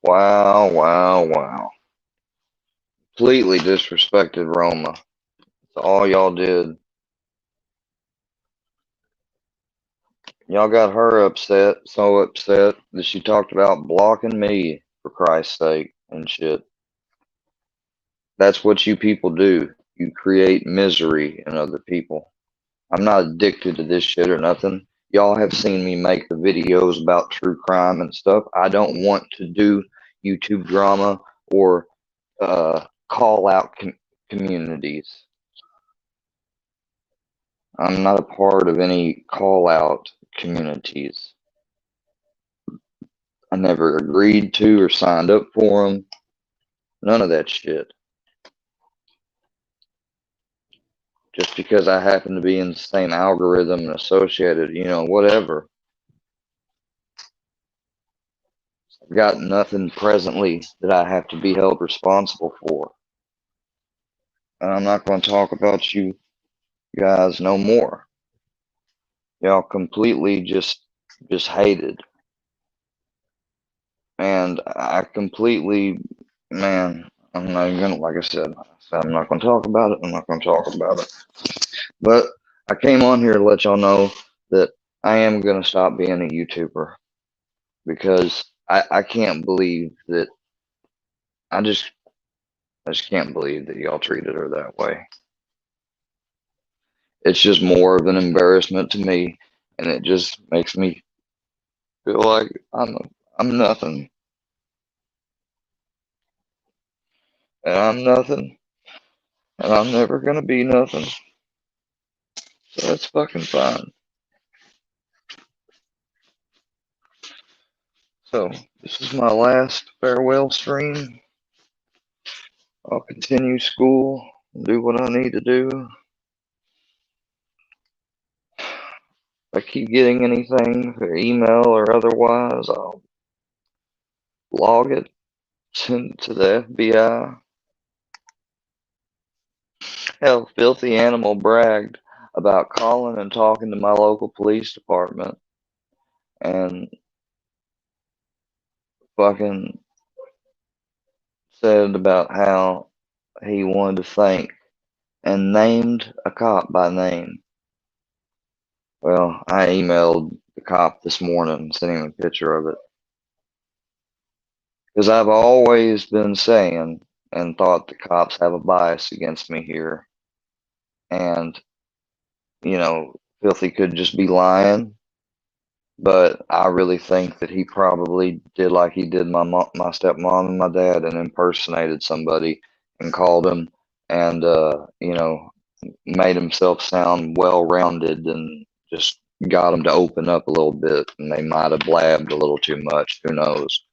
Wow, wow, wow. Completely disrespected Roma. That's all y'all did. Y'all got her upset, so upset that she talked about blocking me, for Christ's sake, and shit. That's what you people do. You create misery in other people. I'm not addicted to this shit or nothing. Y'all have seen me make the videos about true crime and stuff. I don't want to do YouTube drama or call out communities. I'm not a part of any call out communities. I never agreed to or signed up for them. None of that shit. Just because I happen to be in the same algorithm and associated, whatever. I've got nothing presently that I have to be held responsible for. And I'm not going to talk about you guys no more. Y'all completely just hated. And I completely, man, I'm not even gonna, like I said, I'm not gonna talk about it. I'm not gonna talk about it. But I came on here to let y'all know that I am gonna stop being a YouTuber because I can't believe that I just can't believe that y'all treated her that way. It's just more of an embarrassment to me, and it just makes me feel like I'm nothing, and I'm nothing, and I'm never gonna be nothing. So that's fucking fine. So this is my last farewell stream. I'll continue school, do what I need to do. If I keep getting anything, or email or otherwise, I'll log it, send it to the FBI. Hell, Filthy Animal bragged about calling and talking to my local police department and fucking said about how he wanted to thank and named a cop by name. Well, I emailed the cop this morning, sent him a picture of it. Because I've always been saying and thought the cops have a bias against me here. And, Filthy could just be lying. But I really think that he probably did like he did my stepmom and my dad and impersonated somebody and called him and, made himself sound well-rounded and just got him to open up a little bit. And they might have blabbed a little too much. Who knows?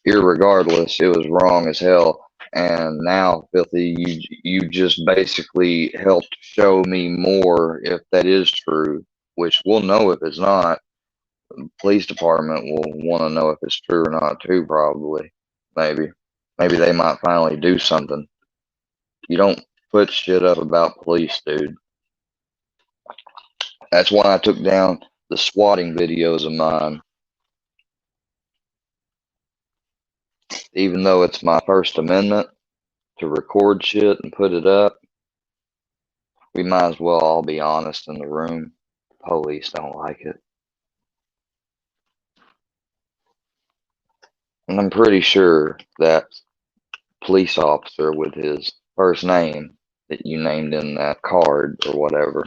Irregardless, it was wrong as hell. And now, Filthy, you just basically helped show me more if that is true, which we'll know if it's not. The police department will want to know if it's true or not too, probably. Maybe they might finally do something. You don't put shit up about police, dude. That's why I took down the swatting videos of mine. Even though it's my First Amendment to record shit and put it up, we might as well all be honest in the room. The police don't like it. And I'm pretty sure that police officer with his first name that you named in that card or whatever,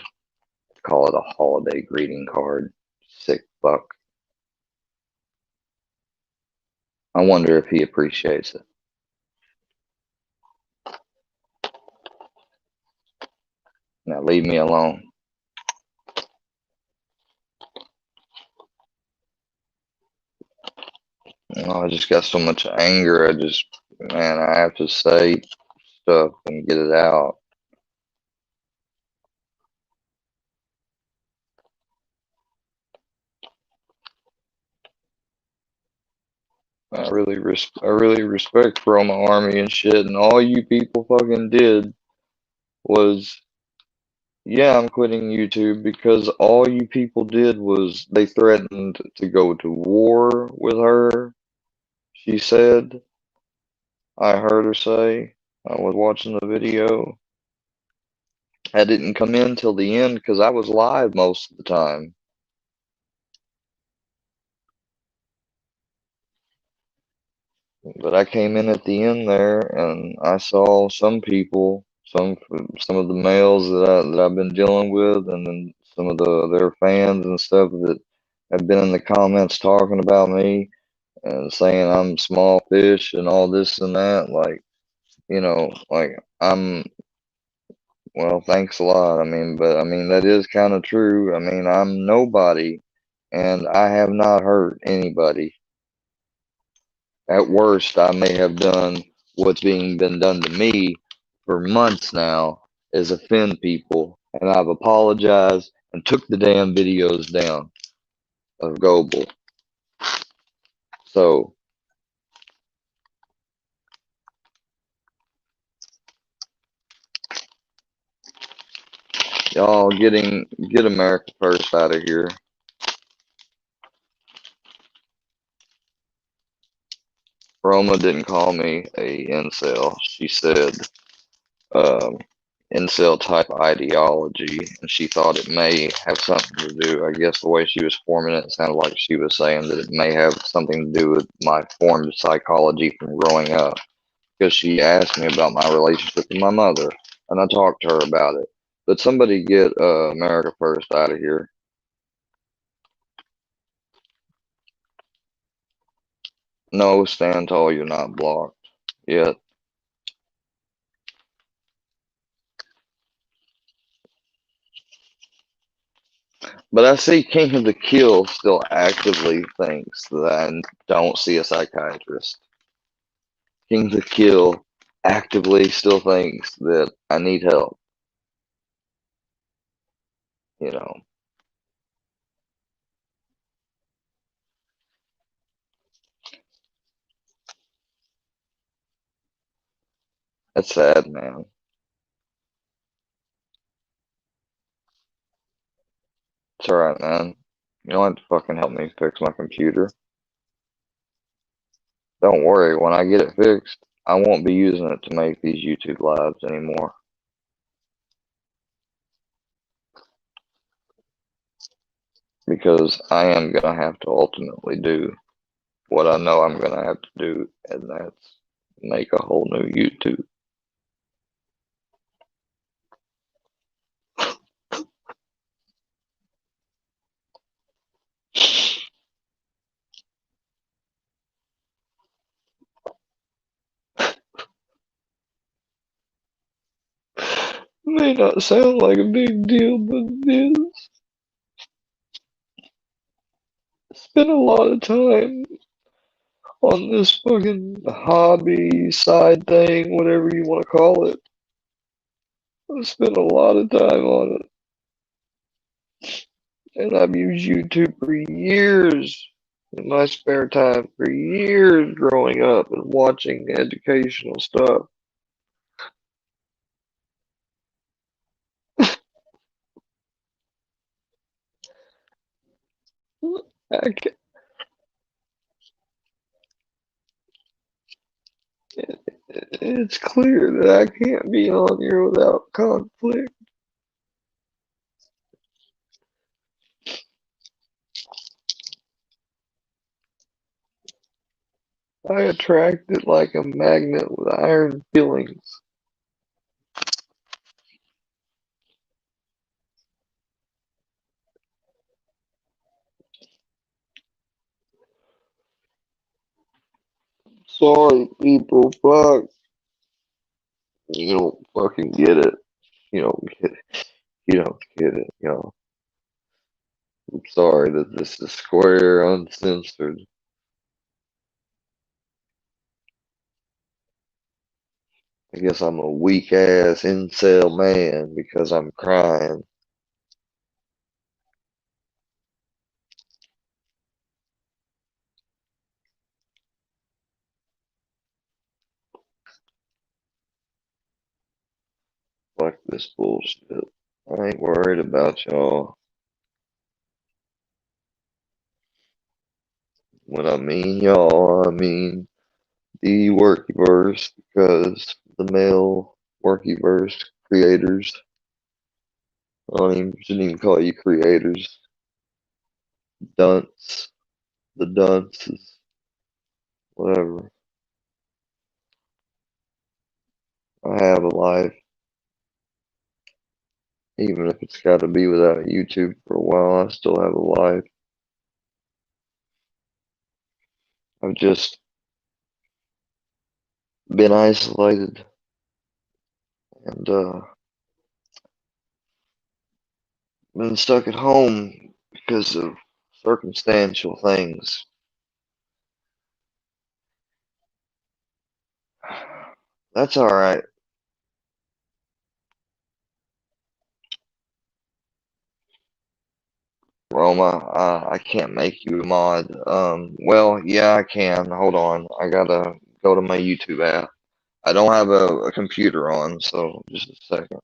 call it a holiday greeting card, sick fuck. I wonder if he appreciates it. Now leave me alone. I just got so much anger. I have to say stuff and get it out. I really respect Roma Army and shit, and all you people fucking did was, yeah, I'm quitting YouTube because all you people did was they threatened to go to war with her. She said, I heard her say, I was watching the video. I didn't come in till the end because I was live most of the time. But I came in at the end there, and I saw some people, some of the males that I've been dealing with, and then some of their fans and stuff that have been in the comments talking about me and saying I'm small fish and all this and that. Like, like well, thanks a lot. I mean, but I mean that is kind of true. I mean, I'm nobody, and I have not hurt anybody. At worst, I may have done what's being been done to me for months now is offend people, and I've apologized and took the damn videos down of Goebel. So y'all get America first out of here. Roma didn't call me a incel. She said um, incel type ideology, and she thought it may have something to do. I guess the way she was forming it sounded like she was saying that it may have something to do with my formed psychology from growing up. Because she asked me about my relationship with my mother, and I talked to her about it. But somebody get America First out of here. No, stand tall, you're not blocked yet. But I see King of the Kill still actively thinks that I don't see a psychiatrist. King of the Kill actively still thinks that I need help. You know, that's sad, man. It's alright, man. You don't have to fucking help me fix my computer. Don't worry, when I get it fixed, I won't be using it to make these YouTube lives anymore. Because I am gonna have to ultimately do what I know I'm gonna have to do, and that's make a whole new YouTube. May not sound like a big deal, but it is. Spend a lot of time on this fucking hobby side thing, whatever you want to call it. I spent a lot of time on it, and I've used YouTube for years in my spare time, for years growing up and watching educational stuff. I ca it's clear that I can't be on here without conflict. I attract it like a magnet with iron fillings. Sorry, people, fuck. You don't fucking get it. You don't get it. You don't get it, y'all. I'm sorry that this is square, uncensored. I guess I'm a weak ass incel man because I'm crying. Fuck this bullshit. I ain't worried about y'all. When I mean y'all, I mean the Workyverse, because the male Workyverse creators, I don't even, shouldn't even call you creators, dunce, the dunces, whatever. I have a life, even if it's got to be without YouTube for a while, I still have a life. I've just been isolated and been stuck at home because of circumstantial things. That's all right. Roma, I can't make you a mod. Well, yeah, I can. Hold on. I gotta go to my YouTube app. I don't have a computer on, so just a second.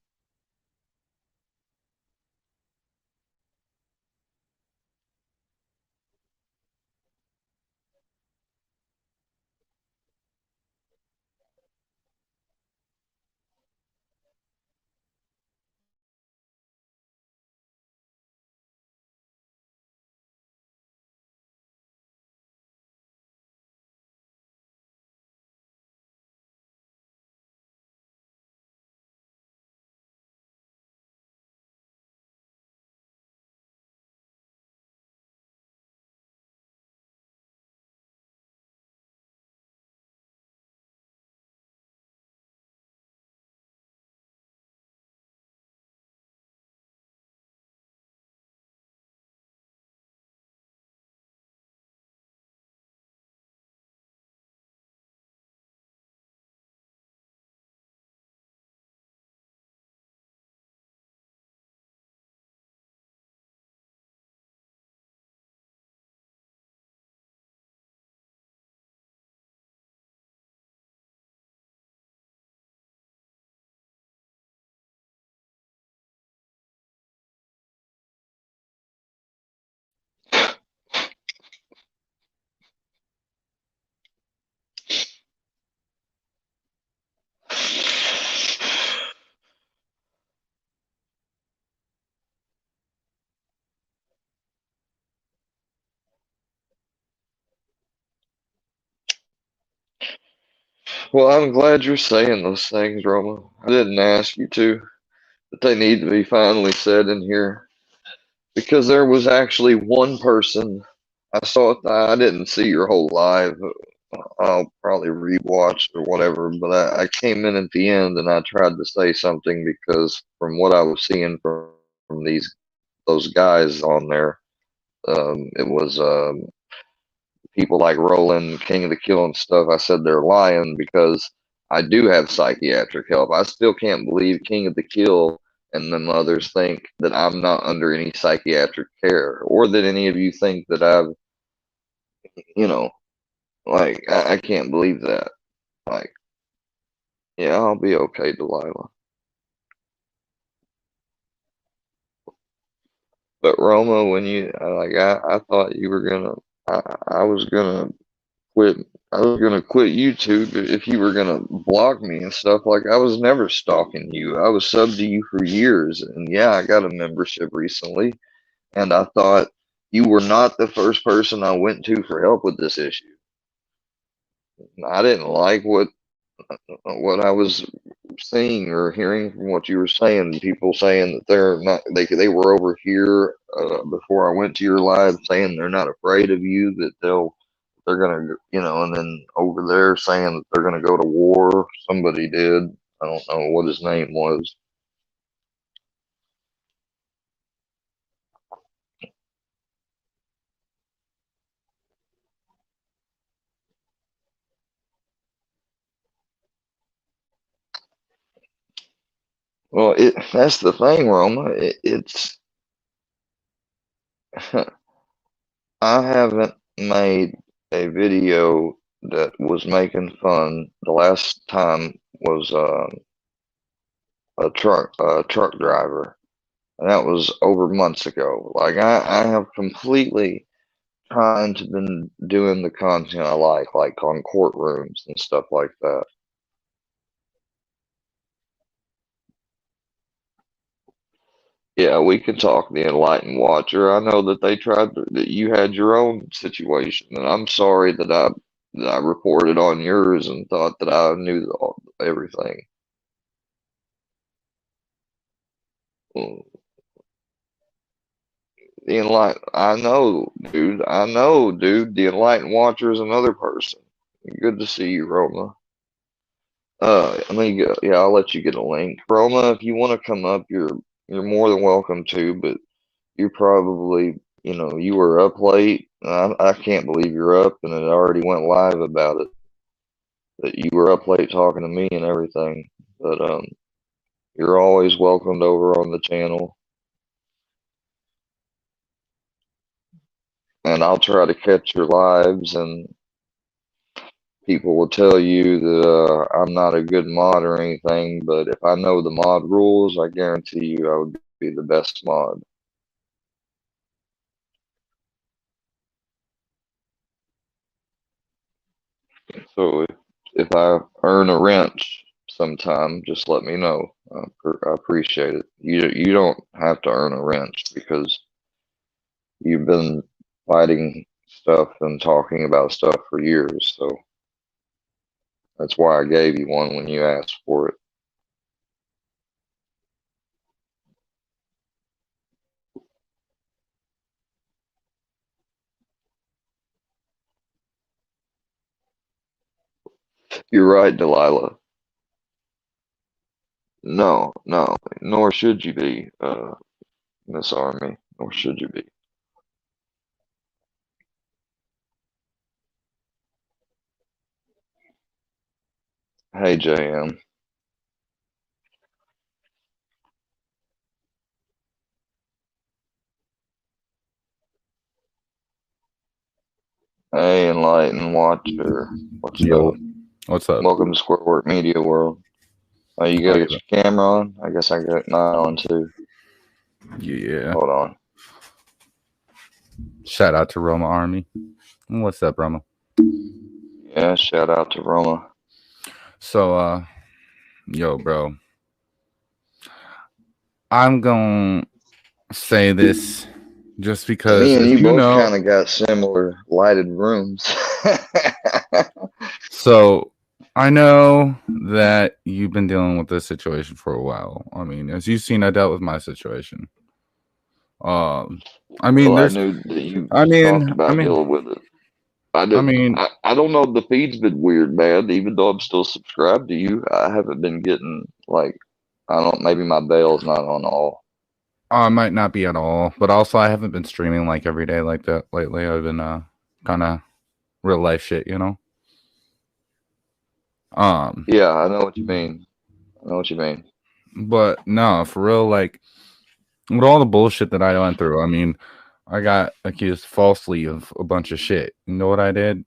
Well, I'm glad you're saying those things, Roma. I didn't ask you to, but they need to be finally said in here because there was actually one person. I saw it. I didn't see your whole live. I'll probably rewatch or whatever, but I came in at the end and I tried to say something because from what I was seeing from those guys on there, it was people like Roland, King of the Kill and stuff. I said they're lying because I do have psychiatric help. I still can't believe King of the Kill and them others think that I'm not under any psychiatric care, or that any of you think that I've, you know, like I can't believe that. Like, yeah, I'll be okay, Delilah. But Roma, when you I thought you were gonna, I was gonna quit. I was gonna quit YouTube if you were gonna block me and stuff. Like I was never stalking you. I was subbed to you for years, and yeah, I got a membership recently, and I thought you were not the first person I went to for help with this issue. I didn't like what I was seeing or hearing from what you were saying. People saying that they're not, they were over here before I went to your live, saying they're not afraid of you, that they're gonna, and then over there saying that they're gonna go to war. Somebody did. I don't know what his name was. Well, that's the thing, Roma. It's I haven't made a video that was making fun. The last time was a truck driver, and that was over months ago. Like I have completely trying to been doing the content I like on courtrooms and stuff like that. Yeah, we can talk the Enlightened Watcher. I know that that you had your own situation, and I'm sorry that I reported on yours and thought that I knew everything. Mm, The Enlightened, I know, dude. The Enlightened Watcher is another person. Good to see you, Roma. Let me go. Yeah, I'll let you get a link. Roma, if you want to come up, you're more than welcome to, but you probably, you were up late. I can't believe you're up and it already went live about it. That you were up late talking to me and everything. But you're always welcomed over on the channel, and I'll try to catch your lives. And people will tell you that I'm not a good mod or anything, but if I know the mod rules, I guarantee you I would be the best mod. So if I earn a wrench sometime, just let me know. I appreciate it. You don't have to earn a wrench because you've been fighting stuff and talking about stuff for years. So that's why I gave you one when you asked for it. You're right, Delilah. No, no, nor should you be, Miss Army. Nor should you be. Hey, JM. Hey, Enlightened Watcher. What's Yo, up? what's up? Welcome to Square Work Media World. Oh, you How gotta you get your camera on? I guess I got mine on too. doing? Yeah. Hold on. Shout out to Roma Army. What's up, Roma? Yeah, shout out to Roma. So, yo, bro, I'm gonna say this just Me because, and as you you both know, kind of got similar lighted rooms. so I know that you've been dealing with this situation for a while. I mean, as you've seen, I dealt with my situation. Um, I mean, Well, I there's, knew that you I talked mean, I about mean, dealing with it. I I didn't. mean, I don't know. The feed's been weird, man. Even though I'm still subscribed to you, I haven't been getting like I don't. Maybe my bail's not on all. I might not be at all, but also I haven't been streaming like every day like that lately. I've been kind of real life shit, you know. Um, Yeah, I know what you mean. I know what you mean. but no, for real, like with all the bullshit that I went through, I mean, I got accused falsely of a bunch of shit. You know what I did?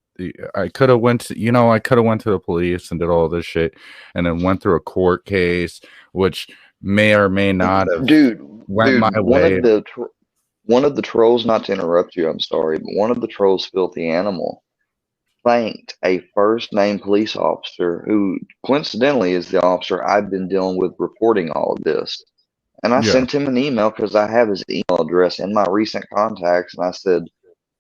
I could have went to, I could have went to the police and did all this shit, and then went through a court case, which may or may not have Dude, went my dude, way. one of the trolls, not to interrupt you, I'm sorry, but one of the trolls, Filthy Animal, thanked a first name police officer who coincidentally is the officer I've been dealing with reporting all of this. And I Yeah. sent him an email because I have his email address in my recent contacts, and I said,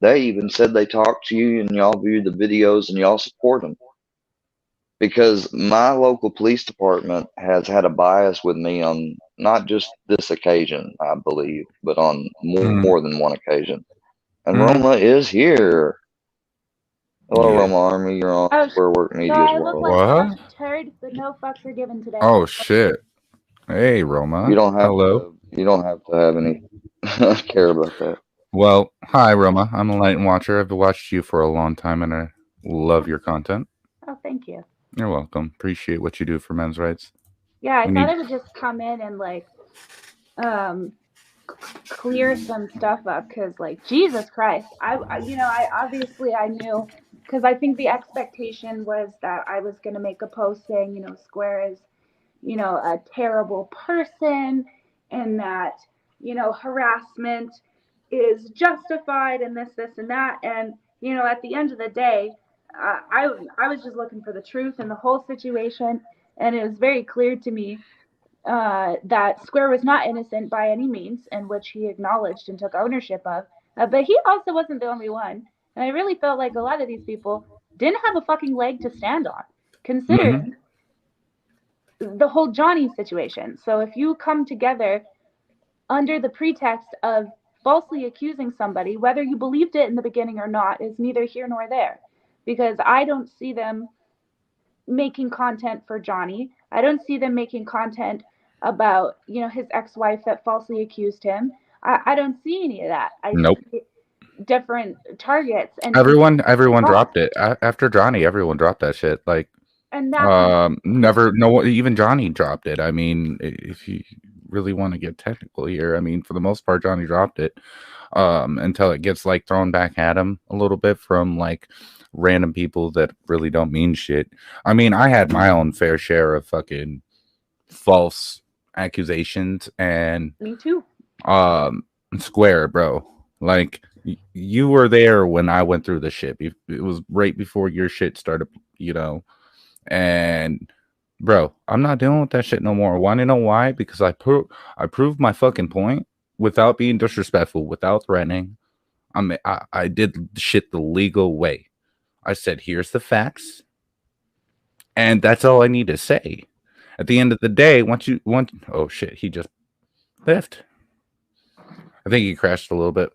they even said they talked to you and y'all viewed the videos and y'all support them. Because my local police department has had a bias with me on not just this occasion, I believe, but on Mm, more than one occasion. And mm, Roma is here. Hello, yeah. Roma Army. You're on Oh, Square Work so Media's I look world. like such What? a turd, but no fucks are given today. Oh shit. Hey, Roma. Hello. You don't have to have any care about that. Well, hi, Roma. I'm a light watcher. I've watched you for a long time, and I love your content. Oh, thank you. You're welcome. Appreciate what you do for men's rights. Yeah, I We thought need. I would just come in and um clear some stuff up because Jesus Christ, I obviously I knew because I think the expectation was that I was gonna make a post saying Square is a terrible person and that harassment is justified and this, and that. And, you know, at the end of the day, I was just looking for the truth in the whole situation. And it was very clear to me that Square was not innocent by any means, and which he acknowledged and took ownership of. But he also wasn't the only one. And I really felt like a lot of these people didn't have a fucking leg to stand on, considering the whole Johnny situation. So if you come together under the pretext of falsely accusing somebody, whether you believed it in the beginning or not, is neither here nor there. Because I don't see them making content for Johnny. I don't see them making content about, you know, his ex-wife that falsely accused him. I don't see any of that. I Nope. see different targets, and Everyone dropped it after Johnny. Everyone dropped that shit. Like, and that's never. No one, even Johnny dropped it. I mean, if you really want to get technical here, I mean, for the most part, Johnny dropped it. Until it gets like thrown back at him a little bit from like random people that really don't mean shit. I mean, I had my own fair share of fucking false accusations, and me too. Square, bro. Like, you were there when I went through the shit. It was right before your shit started, you know. And bro, I'm not dealing with that shit no more. Want to know why? Because I proved my fucking point without being disrespectful, without threatening. I did shit the legal way. I said, here's the facts, and that's all I need to say. At the end of the day, oh shit, he just left. I think he crashed a little bit.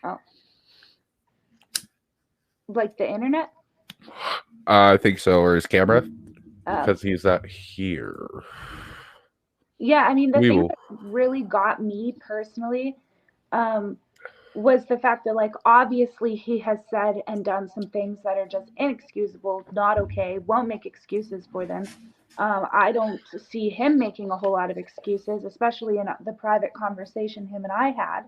Oh, like the internet? I think so, or his camera, because he's not here. Yeah, I mean, the thing that really got me personally was the fact that, like, obviously he has said and done some things that are just inexcusable, not okay, won't make excuses for them. I don't see him making a whole lot of excuses, especially in the private conversation him and I had.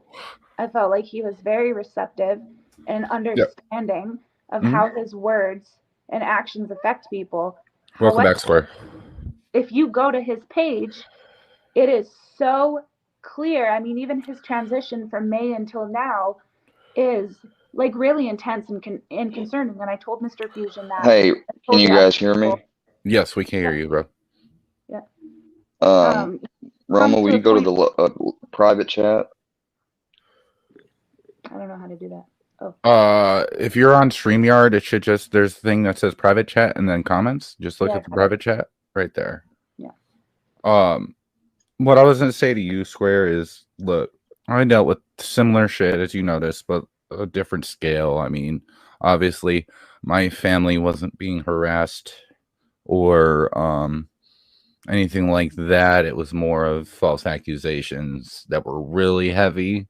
I felt like he was very receptive and understanding of how his words and actions affect people. Welcome back, Square. If you go to his page, it is so clear. I mean, even his transition from May until now is like really intense and concerning. And I told Mr. Fusion that. Hey, can you guys hear me? Yes, we can hear you, bro. Yeah. Roma, will you go to the private chat? I don't know how to do that. Oh. If you're on StreamYard, it should just, there's a thing that says private chat and then comments. Just look at the private chat right there. Yeah. What I was going to say to you, Square, is, look, I dealt with similar shit, as you noticed, but a different scale. I mean, obviously, my family wasn't being harassed or anything like that. It was more of false accusations that were really heavy,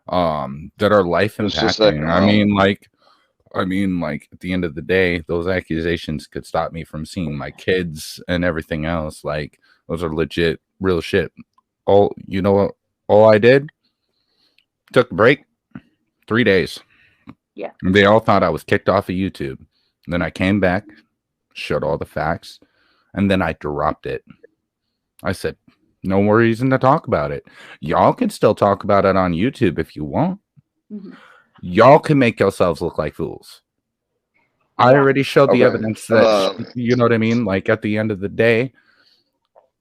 that are life impacting. I mean, like at the end of the day, those accusations could stop me from seeing my kids and everything else. Like, those are legit, real shit. All I did, took a break, 3 days. Yeah. And they all thought I was kicked off of YouTube. And then I came back, showed all the facts, and then I dropped it. I said, no more reason to talk about it. Y'all can still talk about it on YouTube if you want. Mm-hmm. Y'all can make yourselves look like fools. Yeah. I already showed the evidence that, you know what I mean? Like, at the end of the day,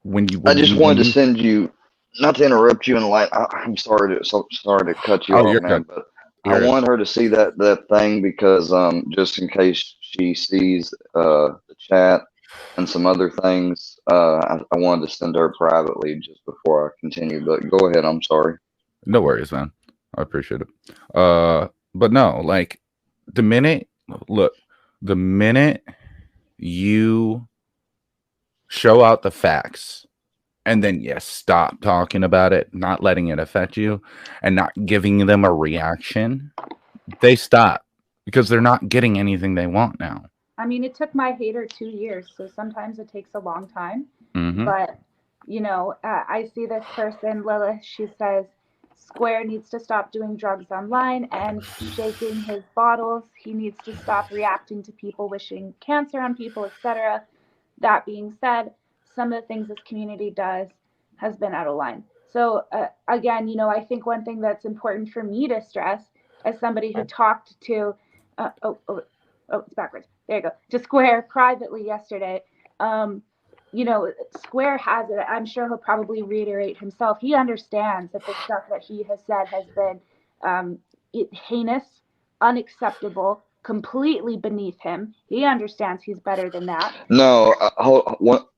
I just wanted to send you, not to interrupt you, and like, I'm sorry to cut you off, man, but I want her to see that thing because just in case she sees the chat and some other things, I wanted to send her privately just before I continue. But go ahead. I'm sorry. No worries, man. I appreciate it. But no, like, the minute you show out the facts and then stop talking about it, not letting it affect you, and not giving them a reaction, they stop because they're not getting anything they want now. I mean, it took my hater 2 years, so sometimes it takes a long time. Mm-hmm. But, you know, I see this person, Lilith, she says, Square needs to stop doing drugs online and shaking his bottles. He needs to stop reacting to people, wishing cancer on people, etc. That being said, some of the things this community does has been out of line. So again, I think one thing that's important for me to stress as somebody who talked to, it's backwards. There you go. To Square privately yesterday. Square has it. I'm sure he'll probably reiterate himself. He understands that the stuff that he has said has been heinous, unacceptable, completely beneath him. He understands he's better than that. No,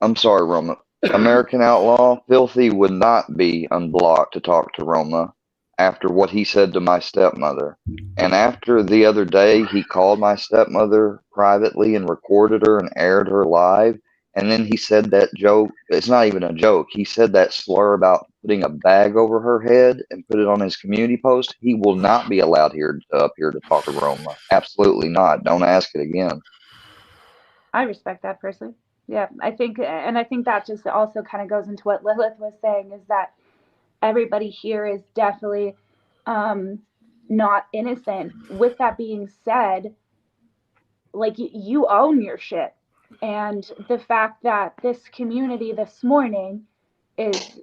I'm sorry, Roma. American Outlaw, Filthy would not be unblocked to talk to Roma after what he said to my stepmother. And after the other day, he called my stepmother privately and recorded her and aired her live. And then he said that joke. It's not even a joke. He said that slur about putting a bag over her head and put it on his community post. He will not be allowed up here to talk to Roma. Absolutely not. Don't ask it again. I respect that personally. Yeah, I think that just also kind of goes into what Lilith was saying, is that everybody here is definitely not innocent. With that being said, like, you own your shit. And the fact that this community this morning it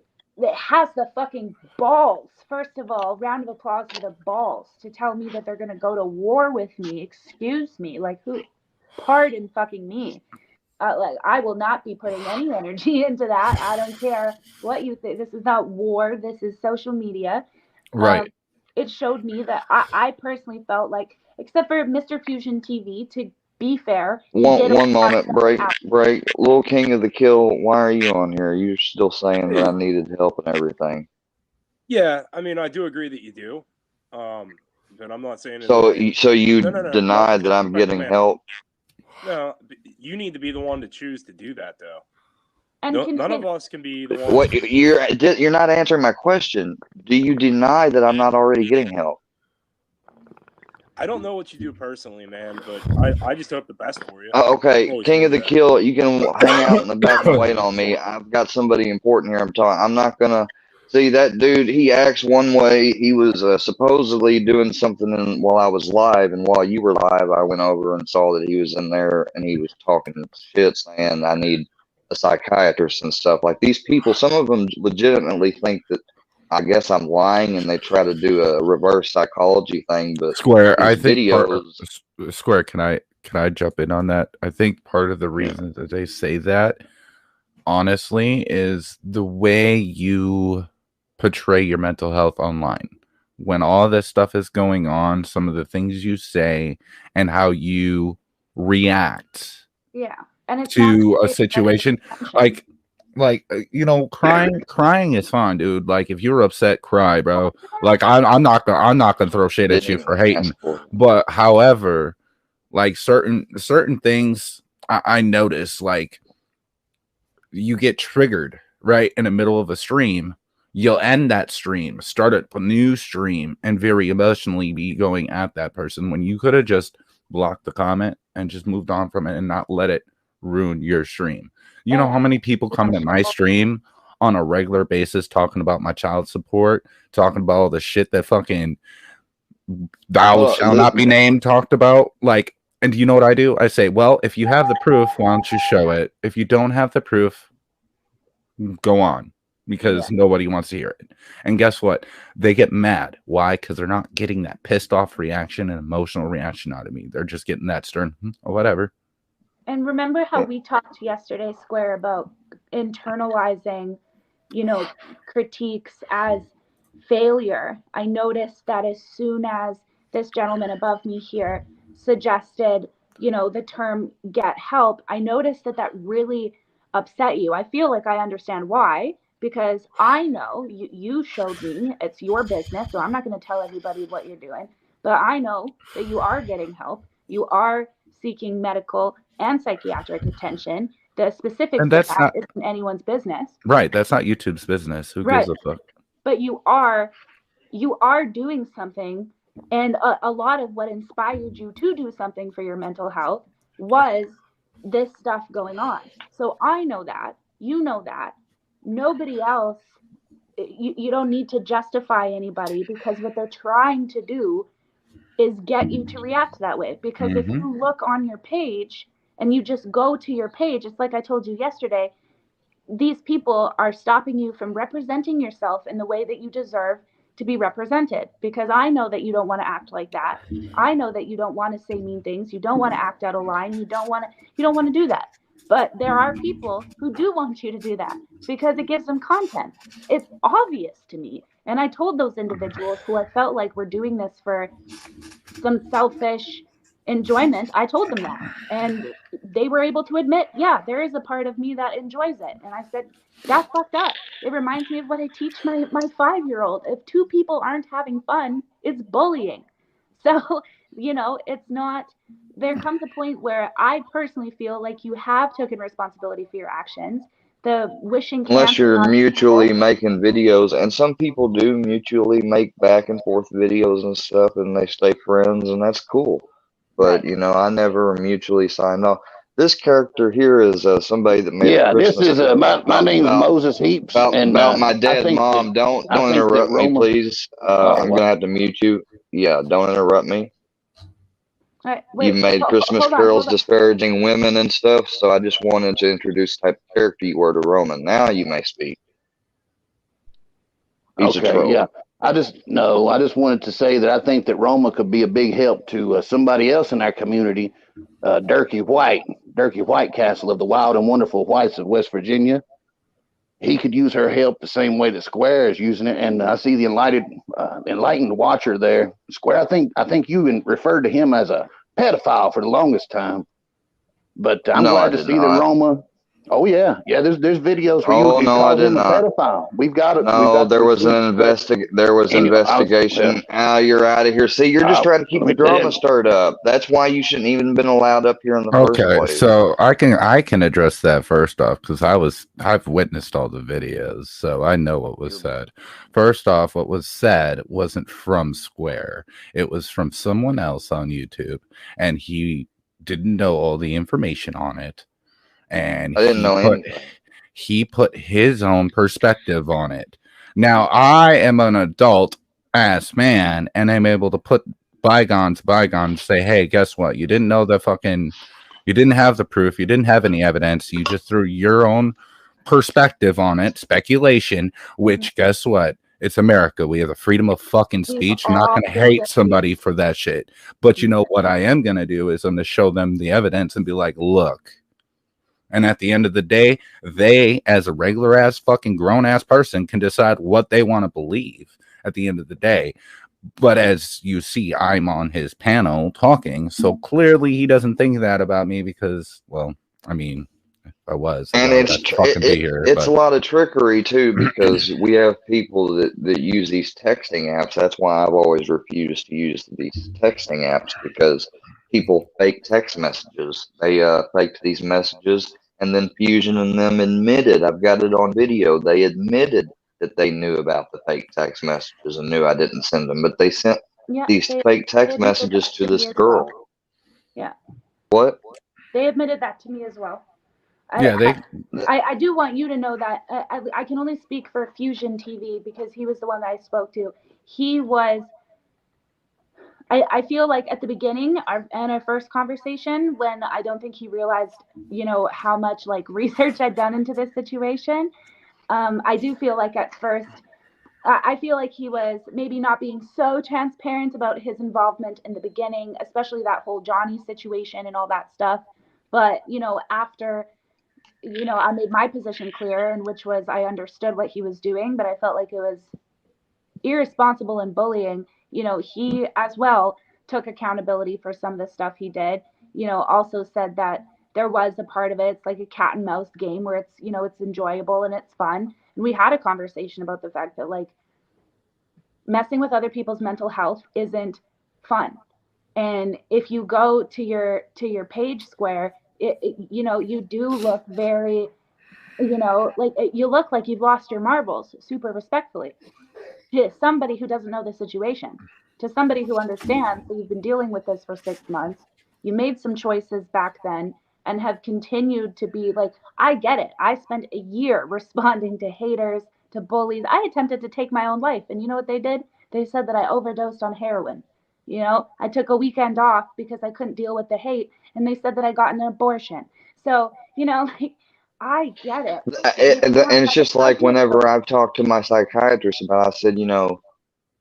has the fucking balls, first of all, round of applause for the balls, to tell me that they're going to go to war with me. Excuse me. Like, who? Pardon fucking me. Like, I will not be putting any energy into that. I don't care what you think. This is not war. This is social media. Right. It showed me that I personally felt like, except for Mr. Fusion TV, to be fair. One moment, break. Little King of the Kill, why are you on here? You're still saying that I needed help and everything. Yeah, I mean, I do agree that you do. But I'm not saying... So you deny that I'm getting help? No, you need to be the one to choose to do that, though. And none of us can be the one... What, you're not answering my question. Do you deny that I'm not already getting help? I don't know what you do personally, man, but I just hope the best for you. Okay, King of the Kill, you can hang out in the back and wait on me. I've got somebody important here. I'm not gonna see that dude. He acts one way. He was supposedly doing something while I was live, and while you were live, I went over and saw that he was in there and he was talking shit, saying I need a psychiatrist and stuff. Like, these people, some of them legitimately think that I guess I'm lying, and they try to do a reverse psychology thing. But Square, I think videos. Square, can I jump in on that? I think part of the reason that they say that, honestly, is the way you portray your mental health online. When all this stuff is going on, some of the things you say and how you react and to a situation, like crying is fine, dude. Like, if you're upset, cry, bro. Like, I'm not gonna throw shit at you for hating. But however, like, certain things I notice, like, you get triggered right in the middle of a stream. You'll end that stream, start a new stream, and very emotionally be going at that person when you could have just blocked the comment and just moved on from it and not let it ruin your stream. You know how many people come to my stream on a regular basis talking about my child support, talking about all the shit that fucking thou shall not be named talked about? Like, and do you know what I do? I say, well, if you have the proof, why don't you show it? If you don't have the proof, go on, because nobody wants to hear it. And guess what? They get mad. Why? Because they're not getting that pissed off reaction and emotional reaction out of me. They're just getting that stern, or whatever. And remember how we talked yesterday, Square, about internalizing, critiques as failure. I noticed that as soon as this gentleman above me here suggested, the term get help, I noticed that really upset you. I feel like I understand why, because I know you showed me it's your business, so I'm not going to tell everybody what you're doing, but I know that you are getting help. You are seeking medical and psychiatric attention. The specifics of that isn't anyone's business. Right. That's not YouTube's business. Who gives a fuck? But you are doing something, and a lot of what inspired you to do something for your mental health was this stuff going on. So I know that. You know that. Nobody else, you don't need to justify anybody, because what they're trying to do is get you to react that way. Because if you look on your page and you just go to your page, it's like I told you yesterday, these people are stopping you from representing yourself in the way that you deserve to be represented, because I know that you don't want to act like that. I know that you don't want to say mean things, you don't want to act out of line, you don't want to do that. But there are people who do want you to do that because it gives them content. It's obvious to me. And I told those individuals who I felt like were doing this for some selfish enjoyment, I told them that. And they were able to admit, yeah, there is a part of me that enjoys it. And I said, that's fucked up. It reminds me of what I teach my 5-year-old. If two people aren't having fun, it's bullying. So, it's not, there comes a point where I personally feel like you have taken responsibility for your actions. The wishing Unless cancer you're on mutually people, making videos, and some people do mutually make back and forth videos and stuff, and they stay friends, and that's cool. But right? I never mutually signed off. This character here is somebody that made a Yeah, this Christmas is clip my name's Moses Heaps, and about my I dead think that mom. Don't I think that interrupt me, Roma. please. Oh I'm well, gonna have to mute you. Yeah, don't interrupt me. All right, You wait, made Christmas hold on, carols hold on. disparaging women and stuff, so I just wanted to introduce the type of character you were to Roman. Now you may speak. He's a okay, yeah. troll. I just wanted to say that I think that Roma could be a big help to somebody else in our community, Durkee Whitecastle of the Wild and Wonderful Whites of West Virginia. He could use her help the same way that Square is using it. And I see the enlightened watcher there. Square, I think you even referred to him as a pedophile for the longest time. But I'm No, I glad to did see that not. Roma. Oh yeah, yeah. There's videos where Oh you no, I called did him a not. pedophile. We've got it. We've No, got the receipts. But there was anyway, investigation. Ah, you're out of here. See, you're just trying to keep let the me tell drama you. stirred up. That's why you shouldn't even been allowed up here in the first Okay, place. so I can address that first off because I've witnessed all the videos, so I know what was said. First off, what was said wasn't from Square. It was from someone else on YouTube, and he didn't know all the information on it, and I didn't know anything. he put his own perspective on it. Now I am an adult ass man, and I'm able to put bygones, say, hey, guess what? You didn't know you didn't have the proof, you didn't have any evidence, you just threw your own perspective on it, speculation, which guess what? It's America. We have the freedom of fucking We've speech. You're not all going to been hate guilty. somebody for that shit. But you know what I am going to do is I'm going to show them the evidence and be like, look. And at the end of the day, they, as a regular ass fucking grown ass person, can decide what they want to believe at the end of the day. But as you see, I'm on his panel talking, so clearly he doesn't think that about me because, well, I mean, if I was, I And would have fucking be here. it's But a lot of trickery too, because we have people that use these texting apps. That's why I've always refused to use these texting apps, because people fake text messages. They faked these messages, and then Fusion and them admitted. I've got it on video. They admitted that they knew about the fake text messages and knew I didn't send them, but they sent Yeah, these fake they text admitted messages that to to me this as girl. well. Yeah, What? they admitted that to me as well. yeah, I I do want you to know that I can only speak for Fusion TV because he was the one that I spoke to. He was. I feel like at the beginning in our first conversation, when I don't think he realized, how much like research I'd done into this situation. I do feel like at first, I feel like he was maybe not being so transparent about his involvement in the beginning, especially that whole Johnny situation and all that stuff. But, after, I made my position clear, and which was I understood what he was doing, but I felt like it was irresponsible and bullying. He as well took accountability for some of the stuff he did. Also said that there was a part of it, it's like a cat and mouse game where it's enjoyable and it's fun. And we had a conversation about the fact that like messing with other people's mental health isn't fun. And if you go to your page Square, you do look very, like you look like you've lost your marbles, super respectfully, to somebody who doesn't know the situation, to somebody who understands that you've been dealing with this for 6 months. You made some choices back then and have continued to be like, I get it. I spent a year responding to haters, to bullies. I attempted to take my own life. And you know what they did? They said that I overdosed on heroin. I took a weekend off because I couldn't deal with the hate. And they said that I got an abortion. So, like, I get it. And it's just like whenever I've talked to my psychiatrist about, I said,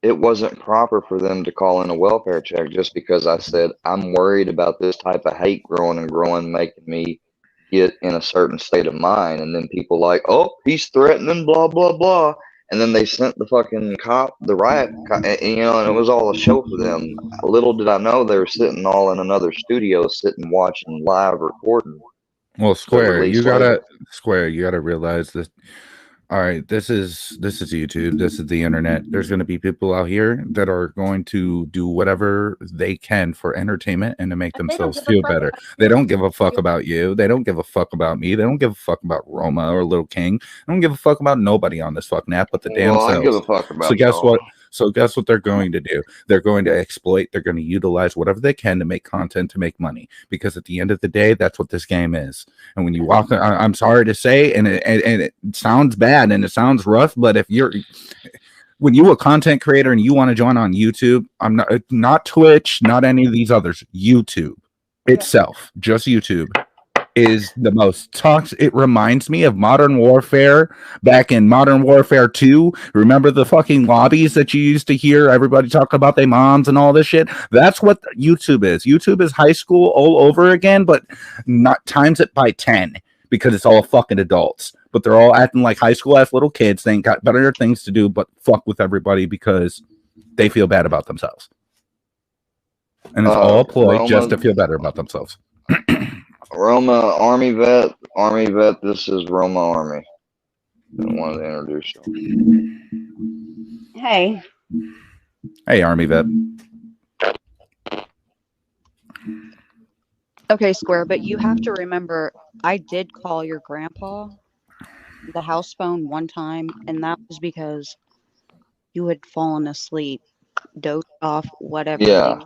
it wasn't proper for them to call in a welfare check just because I said I'm worried about this type of hate growing and growing, making me get in a certain state of mind. And then people like, oh, he's threatening, blah blah blah, and then they sent the fucking cop, the riot, and it was all a show for them. Little did I know they were sitting all in another studio, sitting watching live recording. Well, to Square, release you later. gotta realize that. All right, this is YouTube. This is the internet. There's going to be people out here that are going to do whatever they can for entertainment and to make And they don't themselves give a feel fuck better. about They you. don't give a fuck about you. They don't give a fuck about me. They don't give a fuck about Roma or Little King. They don't give a fuck about nobody on this fucking app but the damn Well, I give selves. a fuck So about guess y'all. what? So guess what they're going to do? They're going to exploit. They're going to utilize whatever they can to make content to make money. Because at the end of the day, that's what this game is. And when you walk, I'm sorry to say, and it sounds bad and it sounds rough, but when you're a content creator and you want to join on YouTube, I'm not Twitch, not any of these others. YouTube itself, just YouTube, is the most toxic. It reminds me of Modern Warfare back in Modern Warfare 2. Remember the fucking lobbies that you used to hear everybody talk about their moms and all this shit? That's what YouTube is. YouTube is high school all over again, but not times it by 10 because it's all fucking adults. But they're all acting like high school ass little kids. They ain't got better things to do but fuck with everybody because they feel bad about themselves. And it's all a ploy just to feel better about themselves. Roma, Armyvette, this is Roma Army. I wanted to introduce you. Hey. Hey, Armyvette. Okay, Square, but you have to remember, I did call your grandpa the house phone one time, and that was because you had fallen asleep, dozed off, whatever. Yeah.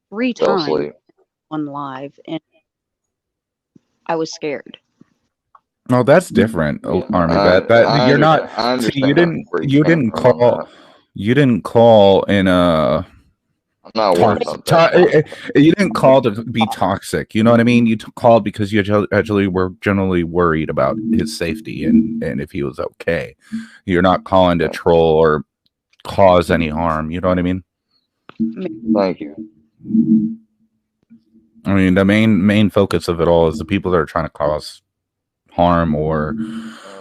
3 Fell times asleep. on live, and I was scared. Oh, that's different, Armyvette. I You're not. I understand See, you didn't. where You came didn't from on call. that. You didn't call in a. I'm not worried about that. You didn't call to be toxic. You know what I mean? You called because you actually were generally worried about his safety and if he was okay. You're not calling to troll or cause any harm. You know what I mean? Thank you. I mean, the main focus of it all is the people that are trying to cause harm or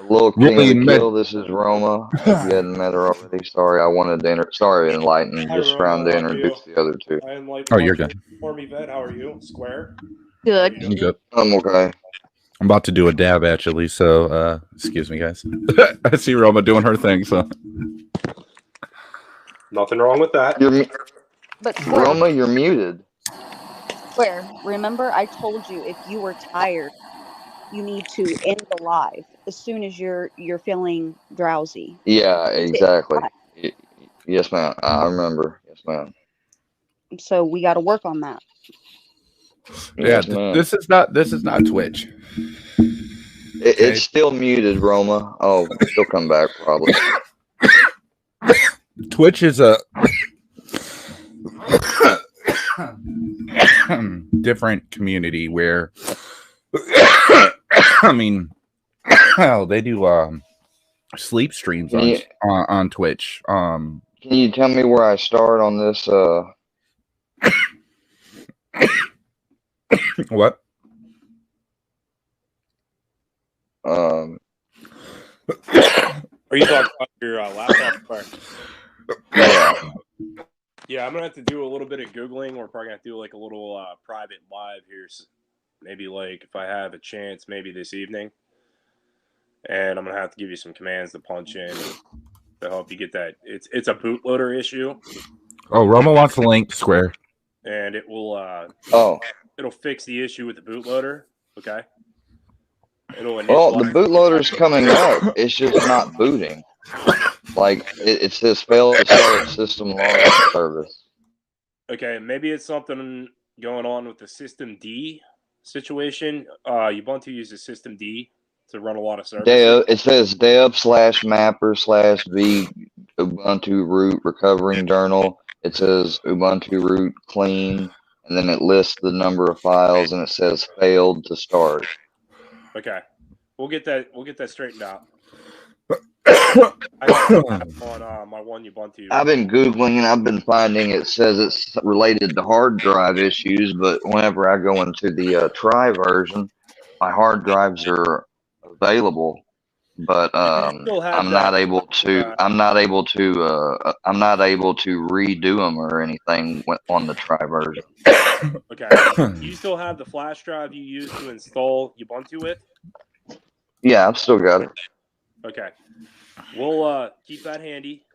Little King really of the Kill, this is Roma. If you hadn't met her already, sorry, I wanted to sorry, Enlightened, Hi, just Roma, trying to how are introduce you? the other two. I Enlightened. Oh, you're good. Armyvette, how are you? Square? Good. I'm good. I'm okay. I'm about to do a dab actually, so excuse me, guys. I see Roma doing her thing, so Nothing wrong with that. But Square, Roma, you're muted. Square, remember I told you if you were tired, you need to end the live as soon as you're feeling drowsy. Yeah, exactly. Yes, ma'am. I remember. Yes, ma'am. So we got to work on that. Yes, yeah, ma'am. this is not Twitch. It's still muted, Roma. Oh, she'll come back probably. Twitch is a different community where I mean, hell, they do sleep streams on Twitch. Can you tell me where I start on this? What? Are you talking about your laptop? Yeah. Yeah, I'm gonna have to do a little bit of googling. We're probably gonna have to do like a little private live here, maybe like if I have a chance, maybe this evening. And I'm gonna have to give you some commands to punch in to help you get that. It's a bootloader issue. Oh, Roma wants the link, Square. And it will it'll fix the issue with the bootloader. Okay. Well, the bootloader's coming up. It's just not booting. Like it says failed to start system login service. Okay, maybe it's something going on with the System D situation. Ubuntu uses System D to run a lot of services. It says dev/mapper/v Ubuntu root recovering journal. It says Ubuntu root clean, and then it lists the number of files, and it says failed to start. Okay. We'll get that straightened out. I have on my one Ubuntu. I've been Googling and I've been finding it says it's related to hard drive issues, but whenever I go into the try version, my hard drives are available, but still have I'm that. not able to redo them or anything on the try version. Okay. You still have the flash drive you used to install Ubuntu with? Yeah, I've still got it. Okay. We'll keep that handy.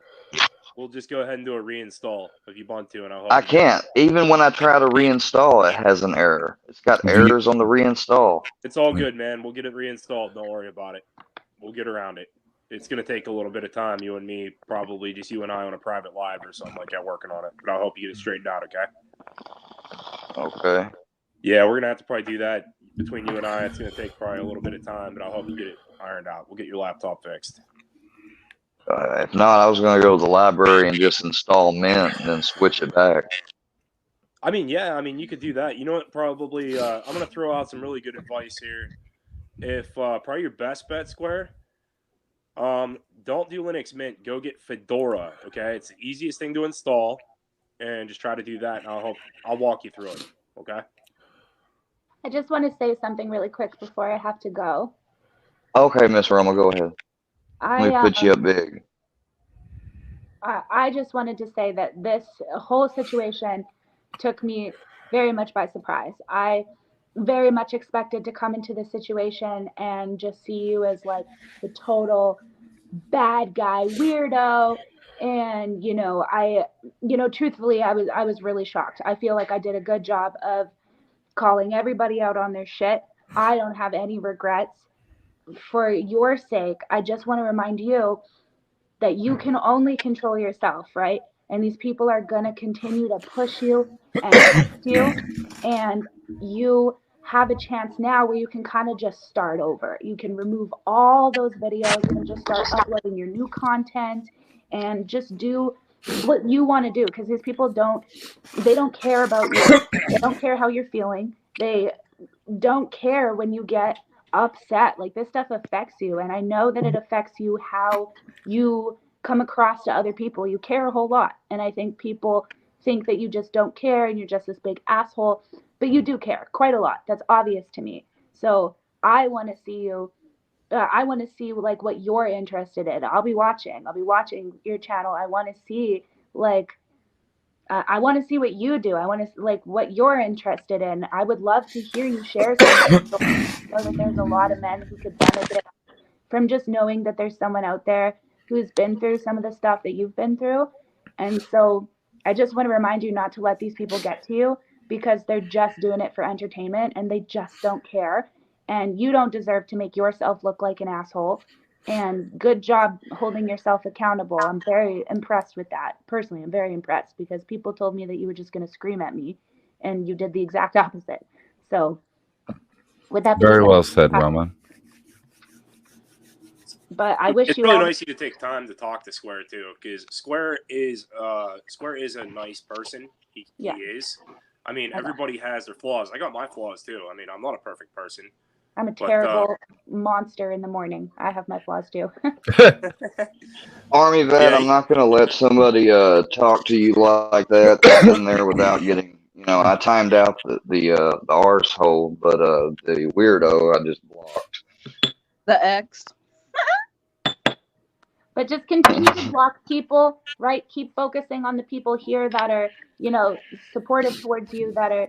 We'll just go ahead and do a reinstall of Ubuntu, and I'll help I you. can't. Even when I try to reinstall, it has an error. It's got errors on the reinstall. It's all good, man. We'll get it reinstalled. Don't worry about it. We'll get around it. It's going to take a little bit of time, you and me, probably just you and I on a private live or something like that working on it. But I'll help you get it straightened out, okay? Okay. Yeah, we're going to have to probably do that between you and I. It's going to take probably a little bit of time, but I'll help you get it ironed out. We'll get your laptop fixed. If not, I was going to go to the library and just install Mint and then switch it back. I mean, yeah, I mean, you could do that. You know what? Probably, I'm going to throw out some really good advice here. If probably your best bet, Square, don't do Linux Mint. Go get Fedora. Okay, it's the easiest thing to install, and just try to do that. And I'll walk you through it. Okay. I just want to say something really quick before I have to go. Okay, Miss Roma, go ahead. Let me put you up big. I just wanted to say that this whole situation took me very much by surprise. I very much expected to come into this situation and just see you as like the total bad guy weirdo. And truthfully, I was really shocked. I feel like I did a good job of calling everybody out on their shit. I don't have any regrets. For your sake, I just want to remind you that you can only control yourself, right? And these people are going to continue to push you and test you. And you have a chance now where you can kind of just start over. You can remove all those videos and just start uploading your new content and just do what you want to do, because these people don't care about you. They don't care how you're feeling. They don't care when you get upset. Like, this stuff affects you, and I know that it affects you how you come across to other people. You care a whole lot, and I think people think that you just don't care and you're just this big asshole, but you do care quite a lot. That's obvious to me. So I want to see you. I want to see like what you're interested in. I'll be watching your channel. I want to see like I want to see what you do. I want to like what you're interested in. I would love to hear you share some stories. I know that there's a lot of men who could benefit from just knowing that there's someone out there who's been through some of the stuff that you've been through. And so I just want to remind you not to let these people get to you, because they're just doing it for entertainment and they just don't care. And you don't deserve to make yourself look like an asshole. And good job holding yourself accountable. I'm very impressed with that. Personally, I'm very impressed, because people told me that you were just going to scream at me and you did the exact opposite. So with that being Very said, well said, Roma. But I wish it's you really all nice of you to take time to talk to Square too, because Square is a nice person. He is. I mean, everybody has their flaws. I got my flaws too. I mean, I'm not a perfect person. I'm a terrible monster in the morning. I have my flaws too. Armyvette, Yeah. I'm not going to let somebody talk to you like that in there without getting, I timed out the arsehole, but the weirdo I just blocked. The X. But just continue to block people, right? Keep focusing on the people here that are, supportive towards you, that are,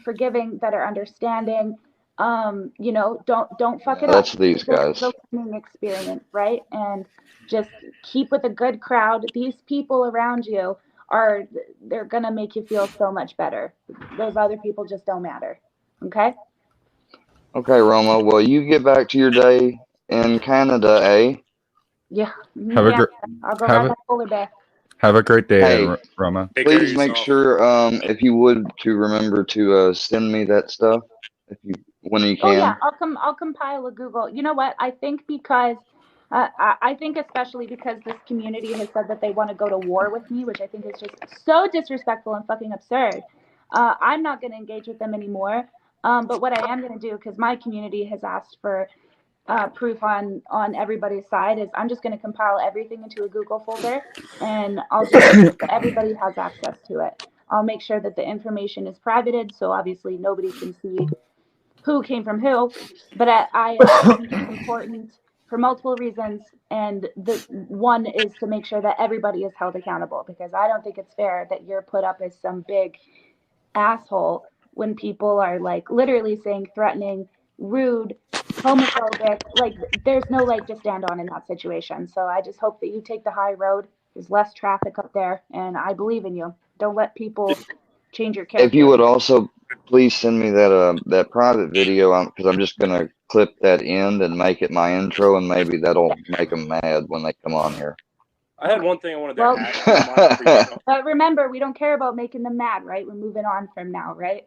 forgiving, that are understanding. Don't fuck it up. That's these guys. It's a learning experience, right? And just keep with a good crowd. These people around you they're gonna make you feel so much better. Those other people just don't matter. Okay? Okay, Roma. Well, you get back to your day in Canada, eh? Yeah. I'll go ride my polar bear. Have a great day, Hey, Roma. Please make sure, if you would, to remember to send me that stuff when you can. Oh yeah, I'll compile a Google. You know what? I think because I think especially because this community has said that they want to go to war with me, which I think is just so disrespectful and fucking absurd. I'm not going to engage with them anymore. But what I am going to do, because my community has asked for proof on everybody's side is I'm just going to compile everything into a Google folder, and I'll just make sure that everybody has access to it. I'll make sure that the information is privated, so obviously nobody can see who came from who. But I think it's important for multiple reasons, and the one is to make sure that everybody is held accountable, because I don't think it's fair that you're put up as some big asshole when people are like literally saying threatening, rude, homophobic. Like there's no leg to stand on in that situation. So I just hope that you take the high road. There's less traffic up there, and I believe in you. Don't let people change your If character. you would also please send me that private video, because I'm just gonna clip that end and make it my intro, and maybe that'll make them mad when they come on here. I had one thing I wanted to Well, add. but remember, we don't care about making them mad, right? We're moving on from now, right?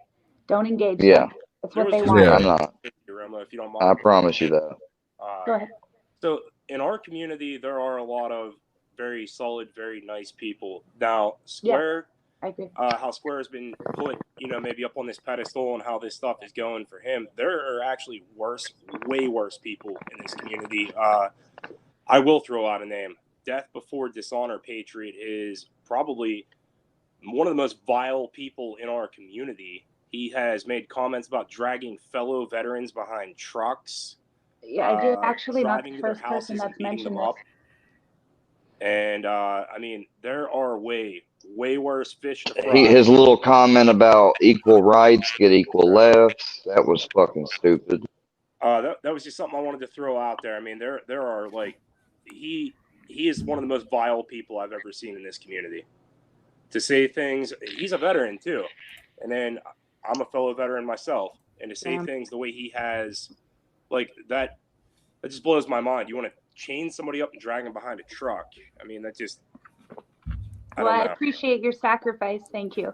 Don't engage Yeah. them. That's what they just want. Yeah. I'm not. Roma, if you don't I mind. promise you that. Go ahead. So in our community, there are a lot of very solid, very nice people. Now, Square, I agree. how Square has been put, maybe up on this pedestal and how this stuff is going for him. There are actually worse, way worse people in this community. I will throw out a name. Death Before Dishonor Patriot is probably one of the most vile people in our community. He has made comments about dragging fellow veterans behind trucks. Yeah, you're actually not driving the to their first person houses and that's beating mentioned them this. up. And I mean, there are way worse fish to fry. His little comment about equal rights get equal lefts, that was fucking stupid. That was just something I wanted to throw out there. I mean, there are like he is one of the most vile people I've ever seen in this community. To say things, he's a veteran too, and then I'm a fellow veteran myself, and to say things the way he has, like that just blows my mind. You want to chain somebody up and drag them behind a truck? I mean, that just. I appreciate your sacrifice. Thank you.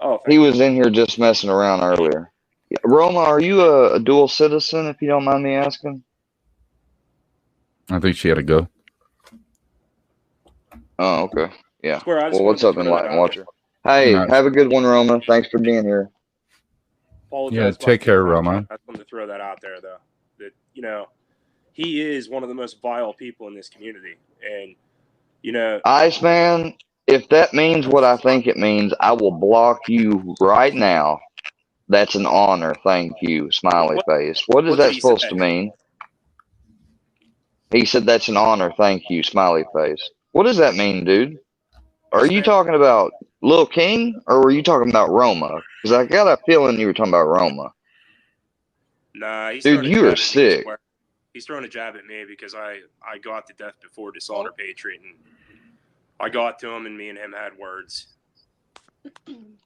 Oh, he was in here just messing around earlier. Roma, are you a dual citizen, if you don't mind me asking? I think she had to go. Oh, okay. Yeah. Square, Well, what's up, Enlightened Watcher? Hey, Nice. have a good one, Roma. Thanks for being here. Apologize. Yeah, take care, Roma. I just wanted to throw that out there, though. That, he is one of the most vile people in this community. And, Iceman, if that means what I think it means, I will block you right now. That's an honor. Thank you, smiley face. What is that supposed to mean? He said that's an honor. Thank you, smiley face. What does that mean, dude? Are you talking about Lil King, or were you talking about Roma? Because I got a feeling you were talking about Roma. Nah, dude, you are sick. He's throwing a jab at me because I got to Death Before Dishonor Patriot, and I got to him, and me and him had words.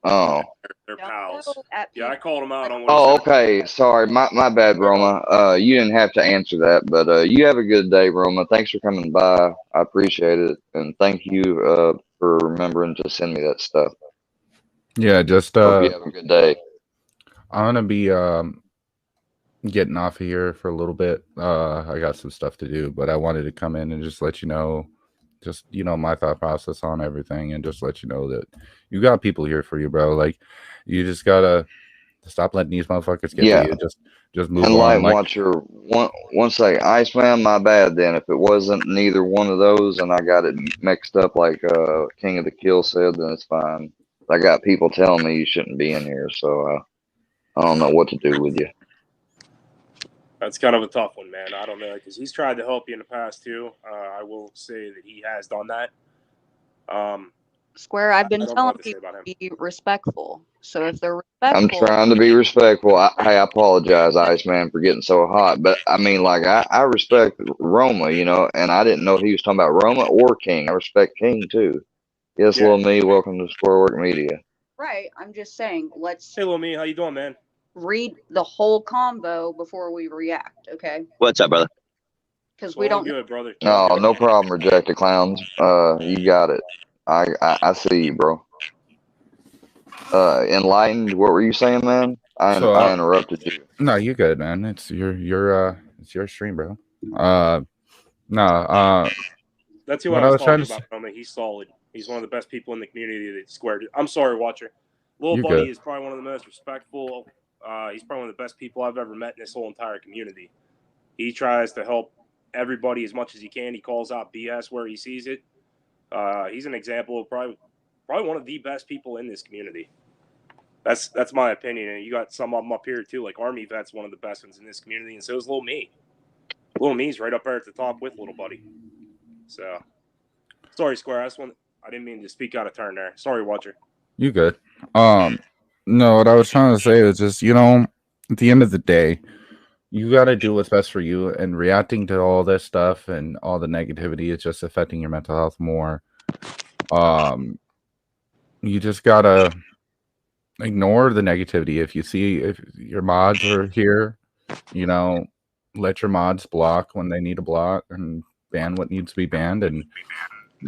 Oh. They're pals. Yeah, I called him out on what Oh, he said. okay. Sorry, my bad, Roma. You didn't have to answer that, but you have a good day, Roma. Thanks for coming by. I appreciate it, and thank you for remembering to send me that stuff. Yeah, just hope you have a good day. I'm gonna be getting off of here for a little bit. I got some stuff to do, but I wanted to come in and just let you know, my thought process on everything, and just let you know that you got people here for you, bro. Like, you just gotta stop letting these motherfuckers get to you. Just move on. Like, Watcher, one second, Iceman, my bad. Then if it wasn't neither one of those, and I got it mixed up like King of the Kill said, then it's fine. I got people telling me you shouldn't be in here, so I don't know what to do with you. That's kind of a tough one, man. I don't know, because he's tried to help you in the past too. I will say that he has done that. Square, I've been telling people to be respectful. So if they're respectful, I'm trying to be respectful. I apologize, Iceman, for getting so hot. But I mean, like, I respect Roma, and I didn't know he was talking about Roma or King. I respect King too. Yes, yeah. Little me, welcome to Square Work Media. Right. I'm just saying, let's. Hey, little me, how you doing, man? Read the whole combo before we react, okay? What's up, brother? Because we don't. Good, brother. Oh, no problem, rejected clowns. You got it. I see you, bro. Enlightened. What were you saying, man? I interrupted you. No, you're good, man. It's your stream, bro. That's who I was talking about, Roman. He's solid. He's one of the best people in the community that Square. I'm sorry, Watcher. Lil Buddy is probably one of the most respectful. He's probably one of the best people I've ever met in this whole entire community. He tries to help everybody as much as he can. He calls out BS where he sees it. He's an example of probably one of the best people in this community. That's my opinion. And you got some of them up here too. Like Armyvette's one of the best ones in this community, and so is Little Me. Little Me's right up there at the top with Little Buddy. So, sorry, Square. I didn't mean to speak out of turn there. Sorry, Watcher. You good? No, what I was trying to say is just, at the end of the day, you got to do what's best for you, and reacting to all this stuff and all the negativity is just affecting your mental health more. You just gotta ignore the negativity. If your mods are here, let your mods block when they need to block and ban what needs to be banned, and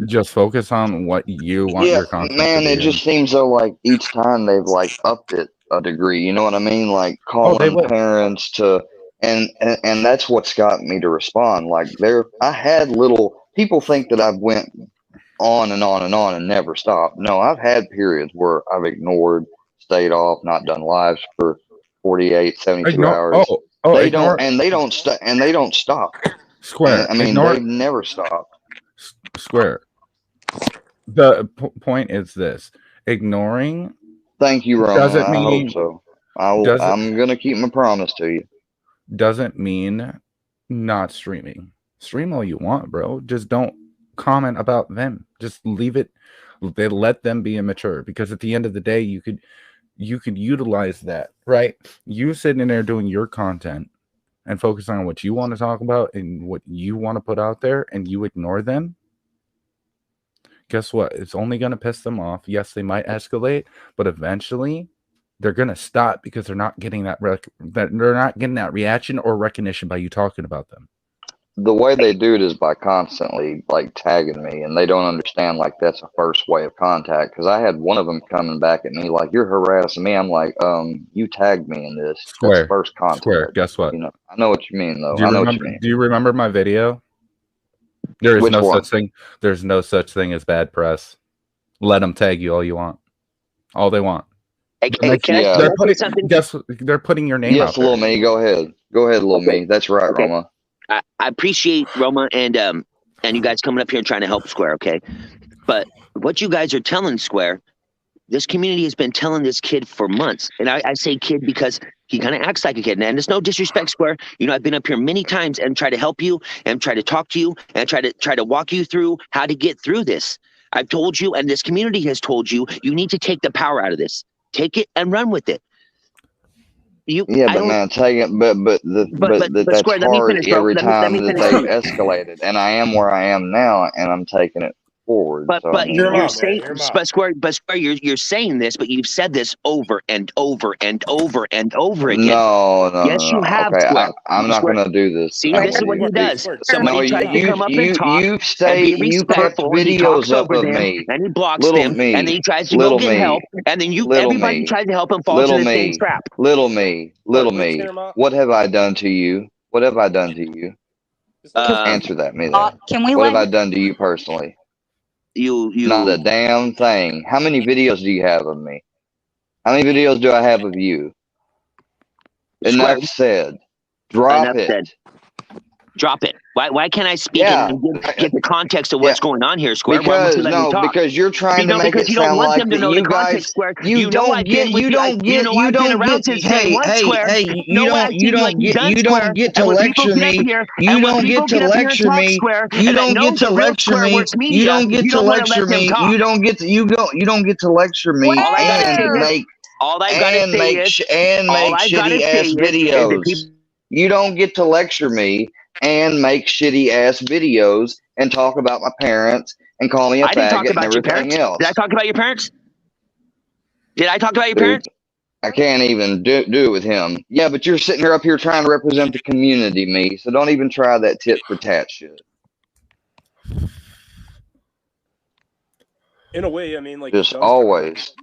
just focus on what you want your content man, to be. it just seems though like each time they've like upped it a degree. You know what I mean? Like calling parents to, and that's what's got me to respond. Like I had little people think that I've went on and on and on and never stopped. No, I've had periods where I've ignored, stayed off, not done lives for 48, 72 hours. They don't stop. Square. I mean, they've never stopped. Square. The point is this: ignoring. Thank you, Roma. I hope so. I'm gonna keep my promise to you. Doesn't mean not streaming. Stream all you want, bro. Just don't comment about them. Just leave it. They let them be immature, because at the end of the day, you could utilize that, right? You sitting in there doing your content and focusing on what you want to talk about and what you want to put out there, and you ignore them. Guess what? It's only going to piss them off. Yes, they might escalate, but eventually they're going to stop, because they're not getting that reaction or recognition by you talking about them. The way they do it is by constantly like tagging me, and they don't understand like that's a first way of contact. Because I had one of them coming back at me like, "You're harassing me." I'm like, "You tagged me in this. That's first contact." Square. Guess what? I know what you mean though. Do you remember my video? There is such thing. There's no such thing as bad press. Let them tag you all you want, all they want. Can I say something? They're putting your name out there. Yes, Little Me. Go ahead, Little Me. That's right, Roma. I appreciate Roma and you guys coming up here and trying to help Square, okay? But what you guys are telling Square, this community has been telling this kid for months. And I say kid because he kind of acts like a kid. And it's no disrespect, Square. I've been up here many times and try to help you and try to talk to you and try to walk you through how to get through this. I've told you, and this community has told you, you need to take the power out of this. Take it and run with it. Man, take it, but that's Square, hard every time that they've escalated, and I am where I am now, and I'm taking it forward. But you're saying, Square, you're saying this, but you've said this over and over and over and over again. No. Yes, you have. Okay, Square. I'm not going to do this. See, this is what he does. Somebody tries to come up and talk. You put videos up of me, and he blocks them, and then he tries to go get help, and then everybody tries to help him fall into the same trap. Little me. What have I done to you? Answer that, me. What have I done to you personally? You Not a damn thing. How many videos do you have of me? How many videos do I have of you? Enough said. Drop it. Drop it. Why can't I speak and get the context of what's going on here, Square? Because you're trying to make it sound like that you guys, you don't get to lecture me. You don't get to lecture me. You don't get to lecture me. You don't get to lecture me. You don't get to lecture me and make shitty ass videos. You don't get to lecture me and make shitty ass videos and talk about my parents and call me a faggot and everything else. Did I talk about your parents? Did I talk about your parents? I can't even do it with him. Yeah, but you're sitting here up here trying to represent the community, me. So don't even try that tit for tat shit. In a way, I mean, like just always.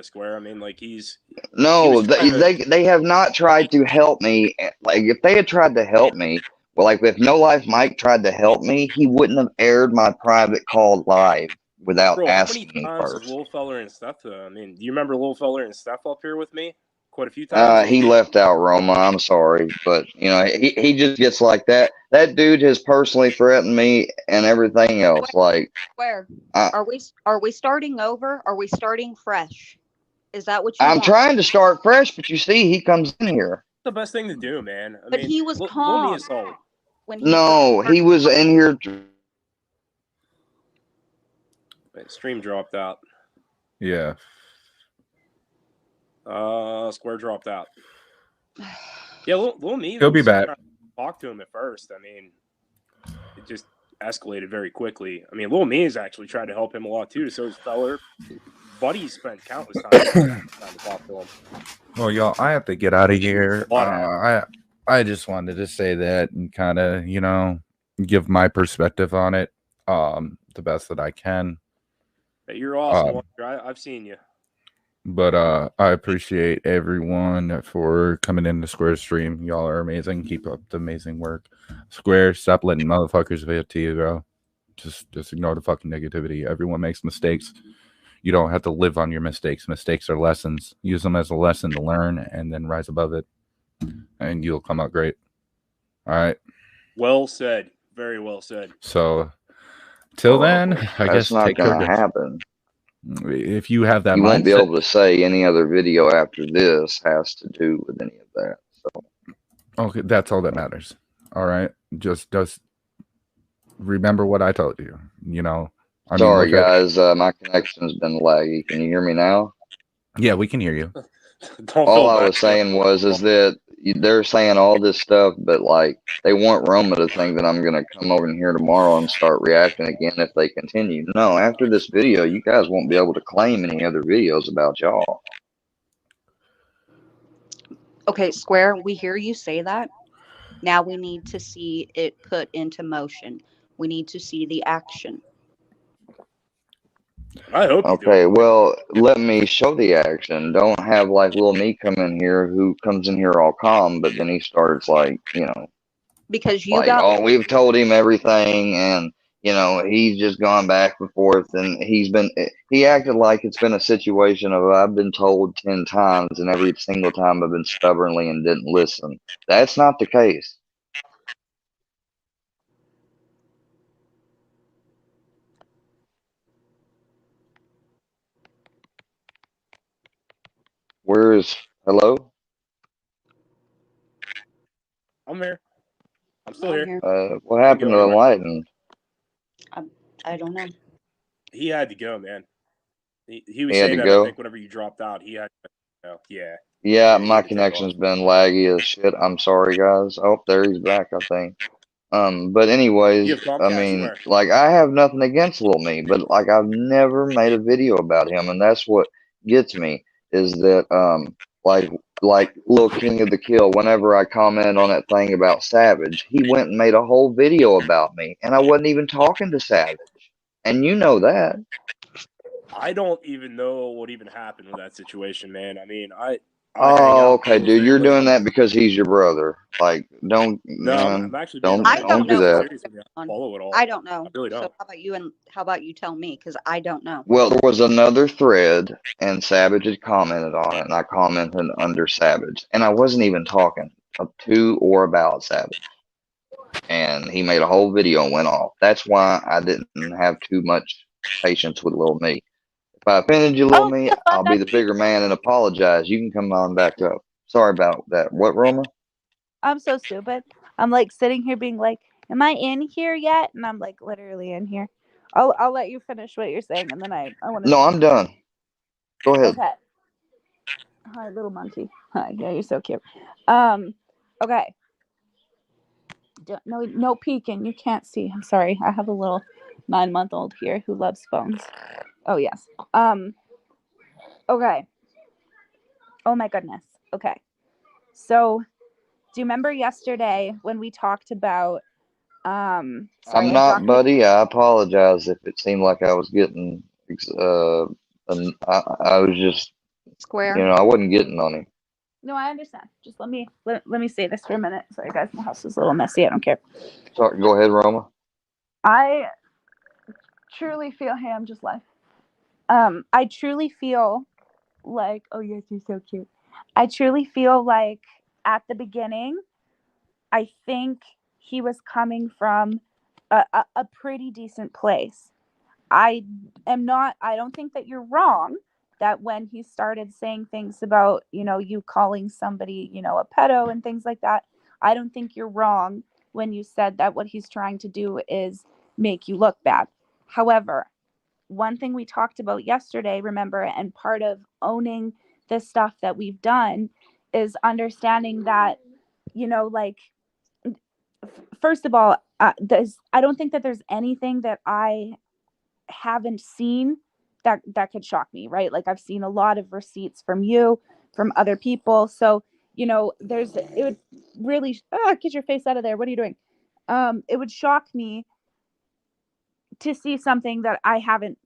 Square. I mean, like he's. No, they have not tried to help me. Like if they had tried to help me. Well, like if No Life Mike tried to help me, he wouldn't have aired my private call live without asking me first. Little feller and stuff. I mean, do you remember Little feller and stuff up here with me? quite a few times. He left out Roma. I'm sorry, but he just gets like that. That dude has personally threatened me and everything else. Like, Where I, are we starting over? Are we starting fresh? Is that what you I'm want? trying to start fresh, but you see, he comes in here. The best thing to do, man. I But mean, he was Lil calm Me is solid. when No, he was in here. Wait, stream dropped out. Yeah. Square dropped out. Yeah, Lil Me. He'll be back. Talk to him at first. I mean, it just escalated very quickly. I mean, Lil Me has actually tried to help him a lot too. So his feller buddy spent countless times trying to talk to him. Well, y'all, I have to get out of here. I just wanted to say that and kind of, give my perspective on it, the best that I can. You're awesome. I've seen you. But I appreciate everyone for coming in the Square stream. Y'all are amazing. Keep up the amazing work. Square, stop letting motherfuckers vent to you, bro. Just ignore the fucking negativity. Everyone makes mistakes. You don't have to live on your mistakes. Mistakes are lessons. Use them as a lesson to learn and then rise above it. And you'll come out great. All right. Well said. Very well said. So, till then, I guess that's not take care. going to happen. If you have that you mindset, won't be able to say any other video after this has to do with any of that. So. Okay, that's all that matters. All right. Just remember what I told you. Sorry, guys. My connection's been laggy. Can you hear me now? Yeah, we can hear you. All I was saying is that they're saying all this stuff, but like they want Roma to think that I'm gonna come over in here tomorrow and start reacting again if they continue. No, after this video, you guys won't be able to claim any other videos about y'all. Okay, Square, we hear you say that. Now we need to see it put into motion. We need to see the action. I hope. Okay, well, let me show the action. Don't have like Lil Me come in here who comes in here all calm, but then he starts like, because you like, oh, we've told him everything, and he's just gone back and forth, and he acted like it's been a situation of I've been told 10 times, and every single time I've been stubbornly and didn't listen. That's not the case. Hello? I'm here. I'm still here. What happened to Enlightened? I don't know. He had to go, man. He was saying that I think whenever you dropped out, he had to go. Yeah. Yeah, my connection's been laggy as shit. I'm sorry, guys. Oh, there he's back, I think. But anyways, I mean, like, I have nothing against Lil Me, but like, I've never made a video about him, and that's what gets me is that, like Lil King of the Kill. Whenever I comment on that thing about Savage, he went and made a whole video about me, and I wasn't even talking to Savage, and you know that. I don't even know what even happened with that situation, man. I mean, Oh, okay, dude, you're doing that because he's your brother. Like, don't. No, I'm actually. Don't do that. Follow it all. I don't know. I really don't. So how about you tell me? Because I don't know. Well, there was another thread, and Savage had commented on it, and I commented under Savage, and I wasn't even talking to or about Savage. And he made a whole video and went off. That's why I didn't have too much patience with Lil Me. If I offended you, Lil Me, I'll be the bigger man and apologize. You can come on back up. Sorry about that. What, Roma? I'm so stupid. I'm like sitting here being like, am I in here yet? And I'm like literally in here. I'll let you finish what you're saying, and then I want to. No, I'm done. Go ahead. Okay. Hi, little monkey. Hi, yeah, you're so cute. Okay. No peeking. You can't see. I'm sorry. I have a little 9-month-old here who loves phones. Oh yes. Okay. Oh my goodness. Okay. So, do you remember yesterday when we talked about I'm not, buddy. I apologize if it seemed like I was getting I was just Square. I wasn't getting on him. No, I understand. Just let me say this for a minute. Sorry guys, my house is a little messy. I don't care. Sorry, go ahead, Roma. I truly feel, hey, I'm just live. I truly feel like, oh yes, you're so cute. I truly feel like at the beginning, I think he was coming from a pretty decent place. I I don't think that you're wrong that when he started saying things about, you calling somebody, a pedo and things like that, I don't think you're wrong when you said that what he's trying to do is make you look bad. However, one thing we talked about yesterday, remember, and part of owning the stuff that we've done is understanding that, like, first of all, I don't think that there's anything that I haven't seen that could shock me, right? Like, I've seen a lot of receipts from you, from other people. So, it would really, get your face out of there. What are you doing? It would shock me to see something that I haven't,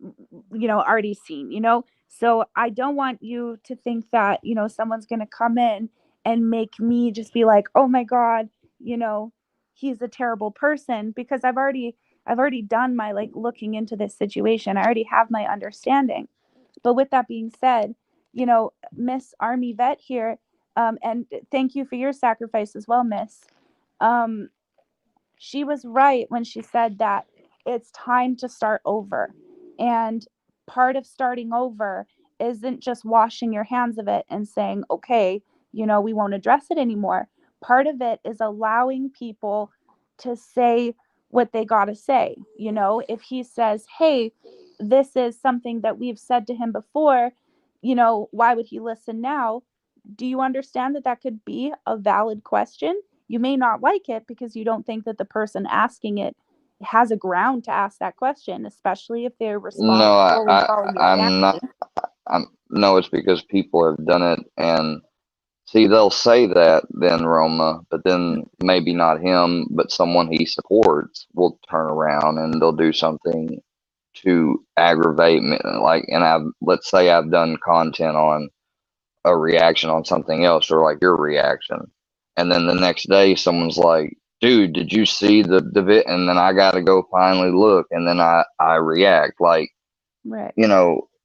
already seen, So I don't want you to think that, someone's going to come in and make me just be like, oh my God, you know, he's a terrible person, because I've already done my, like, looking into this situation. I already have my understanding. But with that being said, Miss Armyvette here, and thank you for your sacrifice as well, Miss. Um, she was right when she said that it's time to start over. And part of starting over isn't just washing your hands of it and saying, okay, we won't address it anymore. Part of it is allowing people to say what they got to say. If he says, hey, this is something that we've said to him before, why would he listen now? Do you understand that that could be a valid question? You may not like it because you don't think that the person asking it has a ground to ask that question, especially if they're No, responsible and calling your I'm family. not. No, it's because people have done it, and see, they'll say that then, Roma, but then maybe not him, but someone he supports will turn around and they'll do something to aggravate me. Like, and let's say I've done content on a reaction on something else, or like your reaction, and then the next day someone's like, dude, did you see the bit? And then I got to go finally look, and then I react like, Right.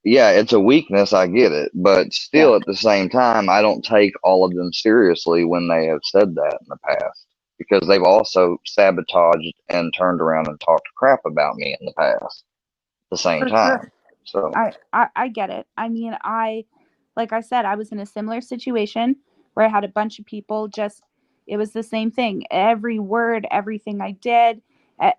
yeah, it's a weakness, I get it, but still, Yeah. at the same time, I don't take all of them seriously when they have said that in the past, because they've also sabotaged and turned around and talked crap about me in the past at the same For sure. time. So I get it. I mean, like I said, I was in a similar situation where I had a bunch of people just, it was the same thing. Every word, everything I did,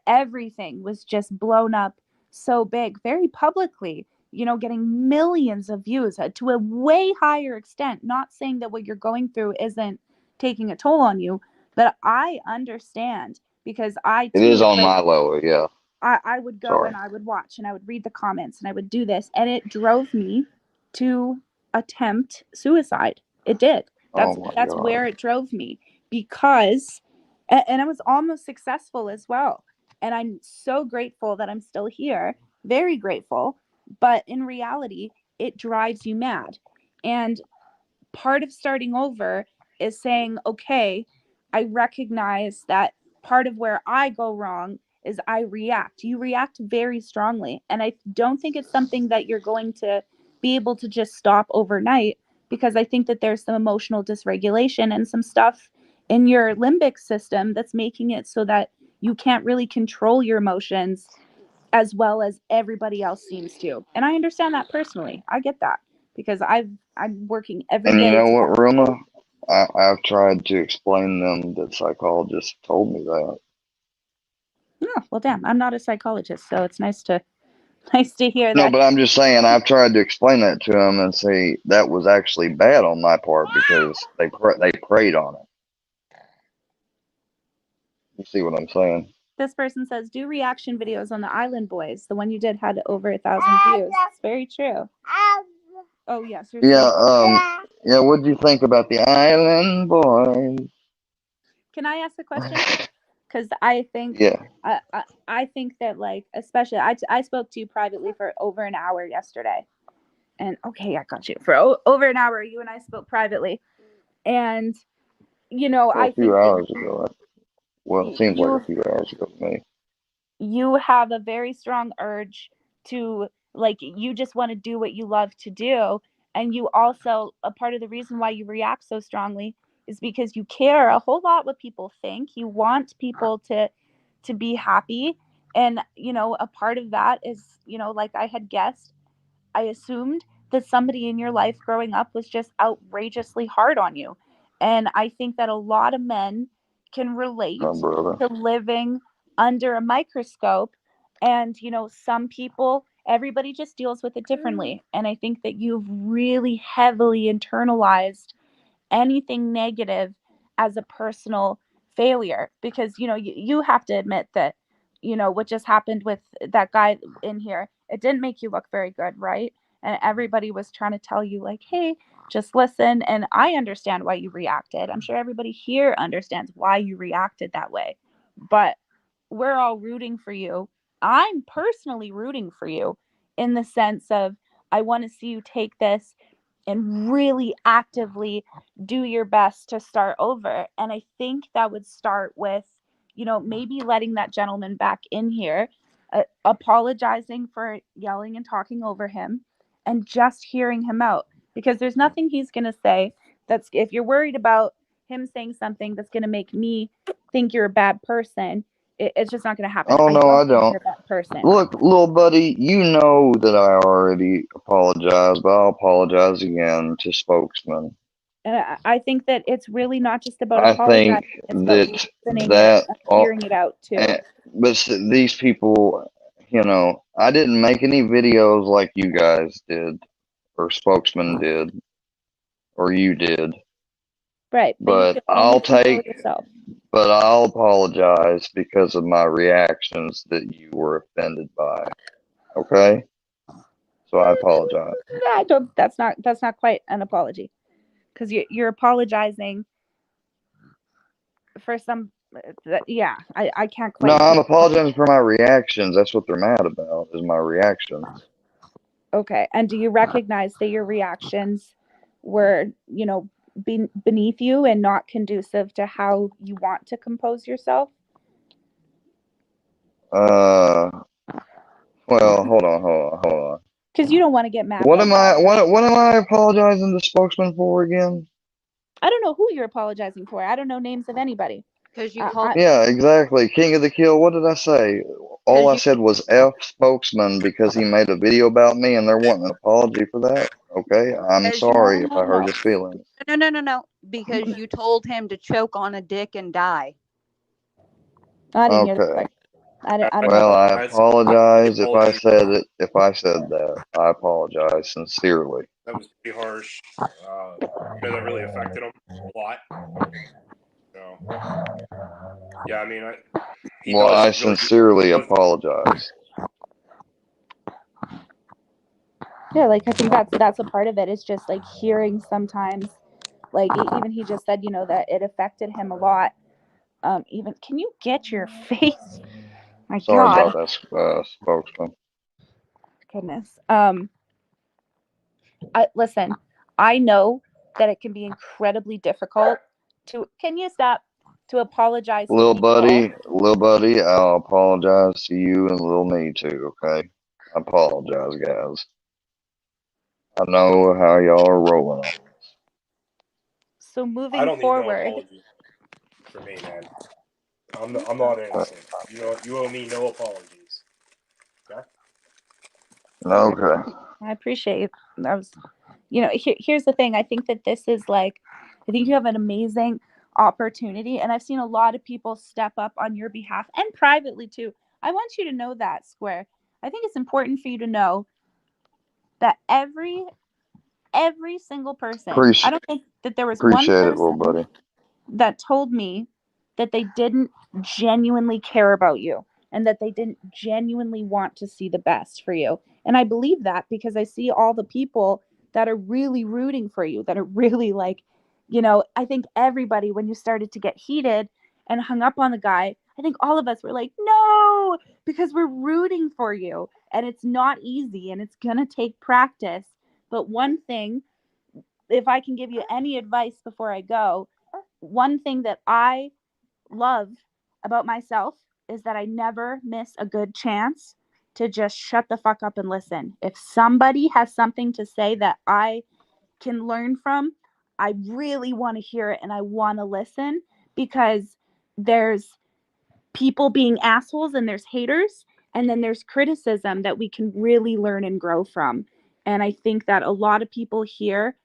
everything was just blown up so big, very publicly, getting millions of views, to a way higher extent. Not saying that what you're going through isn't taking a toll on you, but I understand, because I it is too, on like, my lower, yeah. I would go Sorry. and I would watch and I would read the comments and I would do this, and it drove me to attempt suicide. It did. Oh That's my that's God. where it drove me, because and I was almost successful as well. And I'm so grateful that I'm still here. Very grateful. But in reality, it drives you mad. And part of starting over is saying, okay, I recognize that part of where I go wrong is I react. You react very strongly. And I don't think it's something that you're going to be able to just stop overnight, because I think that there's some emotional dysregulation and some stuff in your limbic system that's making it so that you can't really control your emotions as well as everybody else seems to. And I understand that personally. I get that, because I'm working every And you day know to get. what, Roma? I've tried to explain them that psychologists told me that. Oh, well, damn, I'm not a psychologist, so it's nice to hear No, that. but I'm just saying, I've tried to explain that to them and say that was actually bad on my part because they preyed on it. You see what I'm saying? This person says, do reaction videos on the Island Boys. The one you did had over 1,000 views. It's very true. Oh, yes, you're Yeah, saying. yeah. What do you think about the Island Boys? Can I ask a question? Because I think, Yeah. I think that, like, especially, I spoke to you privately for over an hour yesterday. And okay, I got you. For over an hour, you and I spoke privately. And, Well, I a few think that hours ago. Well, it seems like you a few hours ago to me. you have a very strong urge to, like, you just want to do what you love to do, And you also, a part of the reason why you react so strongly is because you care a whole lot what people think. You want people to be happy. And, you know, a part of that is, you know, like I had guessed, I assumed that somebody in your life growing up was just outrageously hard on you. And I think that a lot of men can relate My brother. to living under a microscope. And, you know, some people, everybody just deals with it differently. And I think that you've really heavily internalized anything negative as a personal failure, because you know you have to admit that, you know, what just happened with that guy in here, it didn't make you look very good, right? And everybody was trying to tell you like, hey, just listen. And I understand why you reacted. I'm sure everybody here understands why you reacted that way, but we're all rooting for you. I'm personally rooting for you in the sense of I want to see you take this and really actively do your best to start over. And I think that would start with, you know, maybe letting that gentleman back in here, apologizing for yelling and talking over him, and just hearing him out. Because there's nothing he's going to say that's, if you're worried about him saying something that's going to make me think you're a bad person, it's just not going to happen. Oh, I no, I don't think don't. you're a bad person. Look, little buddy, you know that I already apologized, but I'll apologize again to spokesman. And I think that it's really not just about I apologizing, think it's about that listening that, and hearing it out too. but these people, you know, I didn't make any videos like you guys did, or spokesman did, or you did. Right, but you can But only control yourself. But I'll apologize because of my reactions that you were offended by. Okay? So I apologize. I don't. That's not quite an apology, because you're apologizing for some. Yeah, I can't quite. No, I'm apologizing for my reactions. That's what they're mad about, is my reactions. Okay, and do you recognize that your reactions were, you know, beneath you and not conducive to how you want to compose yourself? Well, hold on. Because you don't want to get mad. What am I apologizing to spokesman for again? I don't know who you're apologizing for. I don't know names of anybody. Because you called. Yeah, exactly. King of the Kill. What did I say? All I said was F spokesman because he made a video about me and they're wanting an apology for that. Okay, I'm sorry if I hurt his feelings. No. Because you told him to choke on a dick and die. I didn't hear that. I don't Well, know. I apologize if I said it. If I said that, I apologize sincerely. That was pretty harsh. That really affected him a lot. So, yeah, I mean, I sincerely apologize. Yeah, like I think that's a part of it. It's just like hearing sometimes, like even he just said, you know, that it affected him a lot. Even can you get your face? My Sorry God. about that, spokesman. Goodness. Listen, I know that it can be incredibly difficult to. Can you stop to apologize? Little buddy, I'll apologize to you and little me too. Okay, I apologize, guys. I know how y'all are rolling on this. So moving I don't forward, need no apology for me, man. I'm not innocent. You owe me no apologies. Okay. Okay. I appreciate it. That was, you know, here's the thing. I think that this is like, I think you have an amazing opportunity, and I've seen a lot of people step up on your behalf and privately too. I want you to know that, Square. I think it's important for you to know that every single person. I don't think that there was one person that told me that they didn't genuinely care about you and that they didn't genuinely want to see the best for you. And I believe that because I see all the people that are really rooting for you, that are really like, you know, I think everybody, when you started to get heated and hung up on the guy, I think all of us were like, no, because we're rooting for you. And it's not easy and it's going to take practice. But one thing, if I can give you any advice before I go, one thing that I love about myself is that I never miss a good chance to just shut the fuck up and listen. If somebody has something to say that I can learn from, I really want to hear it and I want to listen, because there's people being assholes and there's haters, and then there's criticism that we can really learn and grow from. And I think that a lot of people here,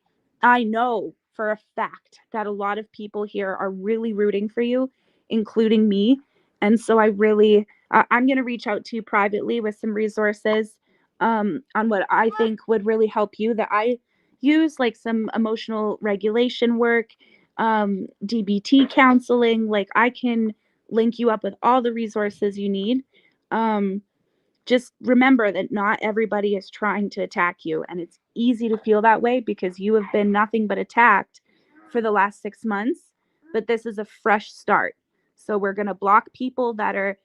I know for a fact that a lot of people here are really rooting for you, including me. And so I'm going to reach out to you privately with some resources on what I think would really help you, that I use, like some emotional regulation work, DBT counseling. Like, I can link you up with all the resources you need. Just remember that not everybody is trying to attack you, and it's easy to feel that way because you have been nothing but attacked for the last 6 months, but this is a fresh start. So we're going to block people that are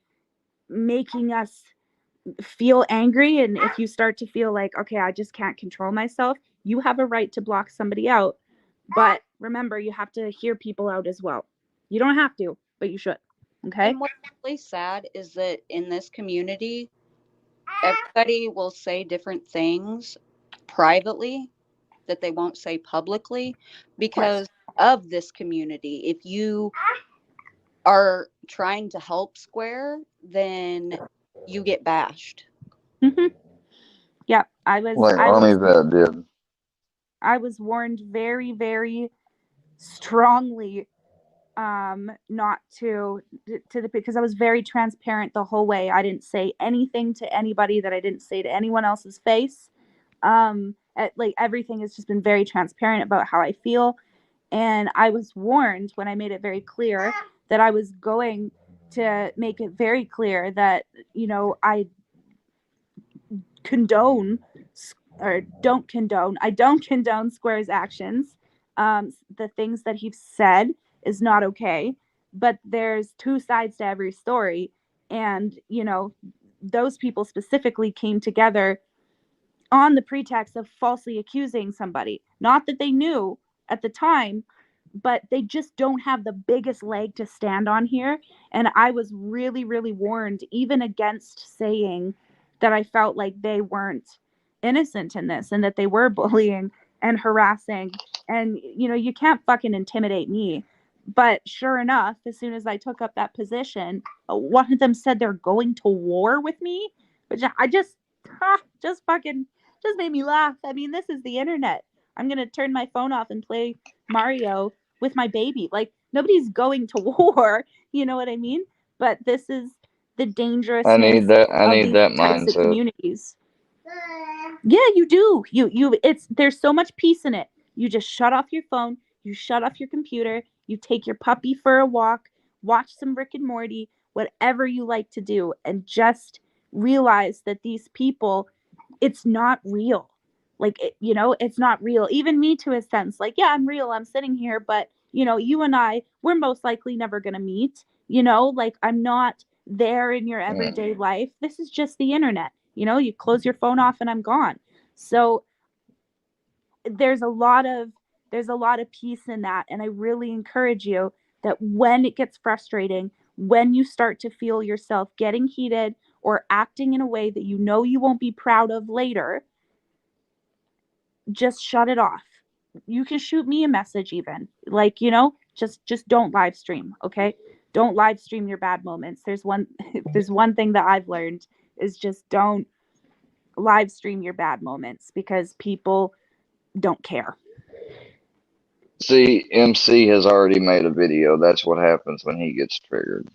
making us feel angry, and if you start to feel like, okay, I just can't control myself, you have a right to block somebody out. But remember, you have to hear people out as well. You don't have to, but you should. Okay? And what's really sad is that in this community, everybody will say different things privately that they won't say publicly because of this community. If you are trying to help Square, then you get bashed. Mm-hmm. Yeah, Like Armyvette did. I was warned very, very strongly not to because I was very transparent the whole way. I didn't say anything to anybody that I didn't say to anyone else's face. Like, everything has just been very transparent about how I feel, and I was warned when I made it very clear that I was going to make it very clear that, you know, I condone or don't condone. I don't condone Square's actions. The things that he's said is not okay, but there's two sides to every story, and you know, those people specifically came together on the pretext of falsely accusing somebody. Not that they knew at the time, but they just don't have the biggest leg to stand on here. And I was really, really warned, even against saying that I felt like they weren't innocent in this and that they were bullying and harassing. And, you know, you can't fucking intimidate me. But sure enough, as soon as I took up that position, one of them said they're going to war with me, which I just made me laugh. I mean, this is the internet. I'm going to turn my phone off and play Mario with my baby. Like, nobody's going to war, you know what I mean? But this is the dangerousness I need that types of mindset. communities. Yeah, you do. There's so much peace in it. You just shut off your phone, you shut off your computer, you take your puppy for a walk, watch some Rick and Morty, whatever you like to do, and just realize that these people, it's not real. Like, you know, it's not real. Even me, to a sense, like, yeah, I'm real. I'm sitting here, but you know, you and I, we're most likely never going to meet, you know, like, I'm not there in your everyday life. This is just the internet. You know, you close your phone off and I'm gone. So there's a lot of peace in that. And I really encourage you that when it gets frustrating, when you start to feel yourself getting heated or acting in a way that you know you won't be proud of later, just shut it off. You can shoot me a message even. Like, you know, just don't live stream, okay? Don't live stream your bad moments. There's one thing that I've learned is just don't live stream your bad moments because people don't care. See, MC has already made a video. That's what happens when he gets triggered.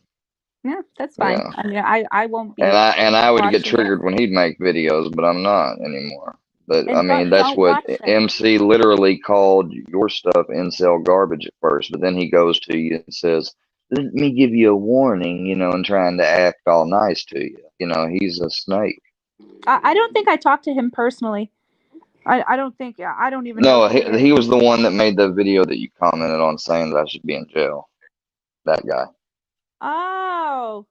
Yeah, that's fine. Yeah. I mean, I won't be. And I would get watching triggered when he'd make videos, but I'm not anymore. But I mean, that's don't what watch them. MC literally called your stuff incel garbage at first, but then he goes to you and says, "Let me give you a warning," you know, and trying to act all nice to you. You know, he's a snake. I don't think I talked to him personally. I don't think. I don't even No, know. he was the one that made the video that you commented on saying that I should be in jail. That guy. Oh.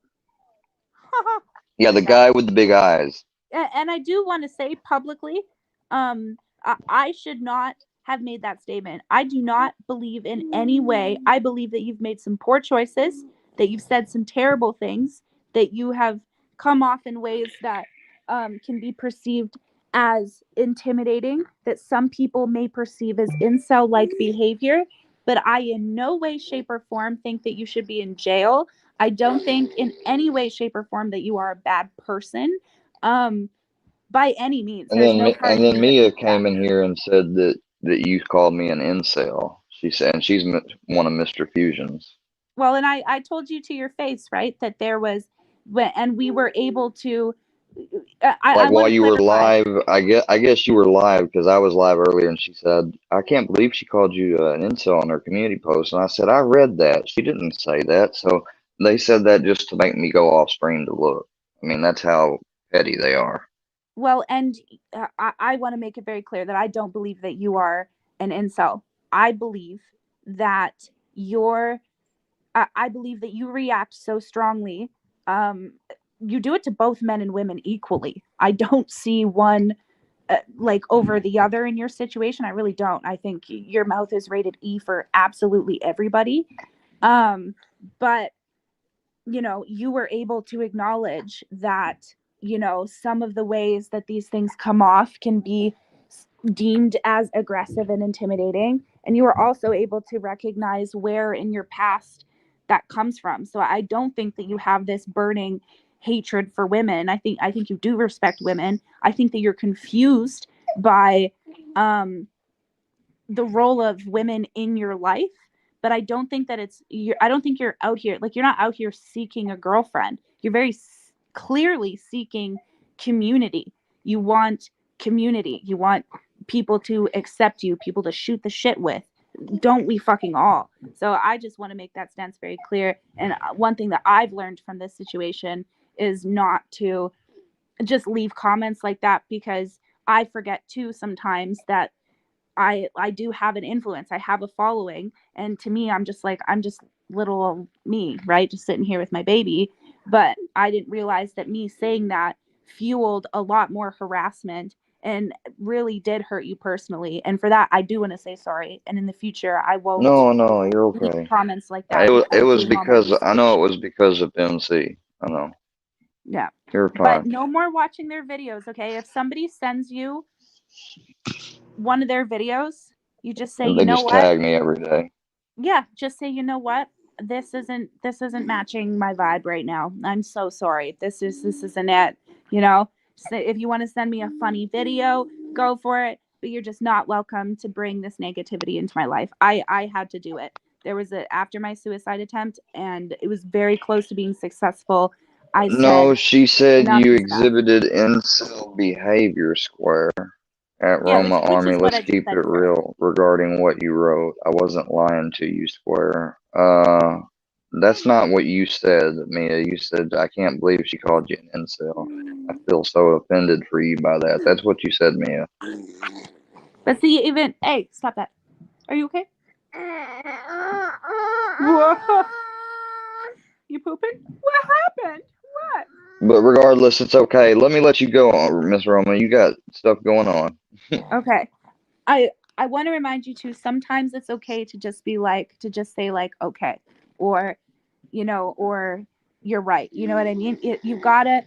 Yeah, the guy with the big eyes. And I do want to say publicly, I should not have made that statement. I do not believe in any way. I believe that you've made some poor choices, that you've said some terrible things, that you have come off in ways that can be perceived as intimidating, that some people may perceive as incel-like behavior, but I in no way, shape, or form think that you should be in jail. I don't think in any way, shape, or form that you are a bad person, by any means. And There's then no part of and then me that Mia thinks that. came in here and said that you called me an incel. She said, and she's one of Mr. Fusion's. Well, and I told you to your face, right, that there was, and we were able to. I Like want while to you were clarify. live, I guess you were live because I was live earlier, and she said, "I can't believe she called you an incel on her community post." And I said, "I read that. She didn't say that." So they said that just to make me go off screen to look. I mean, that's how petty they are. Well, and I want to make it very clear that I don't believe that you are an incel. I believe that you're. I believe that you react so strongly. Um, you do it to both men and women equally. I don't see one like over the other in your situation. I really don't. I think your mouth is rated E for absolutely everybody. But you know, you were able to acknowledge that, you know, some of the ways that these things come off can be deemed as aggressive and intimidating. And you were also able to recognize where in your past that comes from. So I don't think that you have this burning hatred for women. I think you do respect women. I think that you're confused by the role of women in your life, but I don't think that I don't think you're out here, like, you're not out here seeking a girlfriend. You're very clearly seeking community. You want community. You want people to accept you, people to shoot the shit with. Don't we fucking all? So I just want to make that stance very clear. And one thing that I've learned from this situation is not to just leave comments like that, because I forget too sometimes that I do have an influence. I have a following, and to me, I'm just little old me, right? Just sitting here with my baby. But I didn't realize that me saying that fueled a lot more harassment and really did hurt you personally. And for that, I do want to say sorry. And in the future, I won't No, you're leave okay. comments like that, It was especially on my because I research. know it was because of MC. I know. Yeah. You're But fine. no more watching their videos, okay? If somebody sends you one of their videos, you just say, And you they know just what? tag me every day. Yeah, just say, you know what? This isn't matching my vibe right now. I'm so sorry. This isn't it. You know, so if you want to send me a funny video, go for it. But you're just not welcome to bring this negativity into my life. I had to do it. There was after my suicide attempt, and it was very close to being successful. I No, said, she said enough you is enough. exhibited incel behavior, Square. At Yeah, Roma which Army, is what let's I just keep it said to her. real regarding what you wrote. I wasn't lying to you, Square. That's not what you said, Mia. You said, I can't believe she called you an incel. I feel so offended for you by that. That's what you said, Mia. But see, even hey, stop that. Are you okay? Whoa. You pooping? What happened? What? But regardless, it's okay. Let me let you go on, Miss Roma. You got stuff going on. Okay. I want to remind you too, sometimes it's okay to just be like, to just say like, okay, or, you know, or you're right. You know what I mean? You gotta,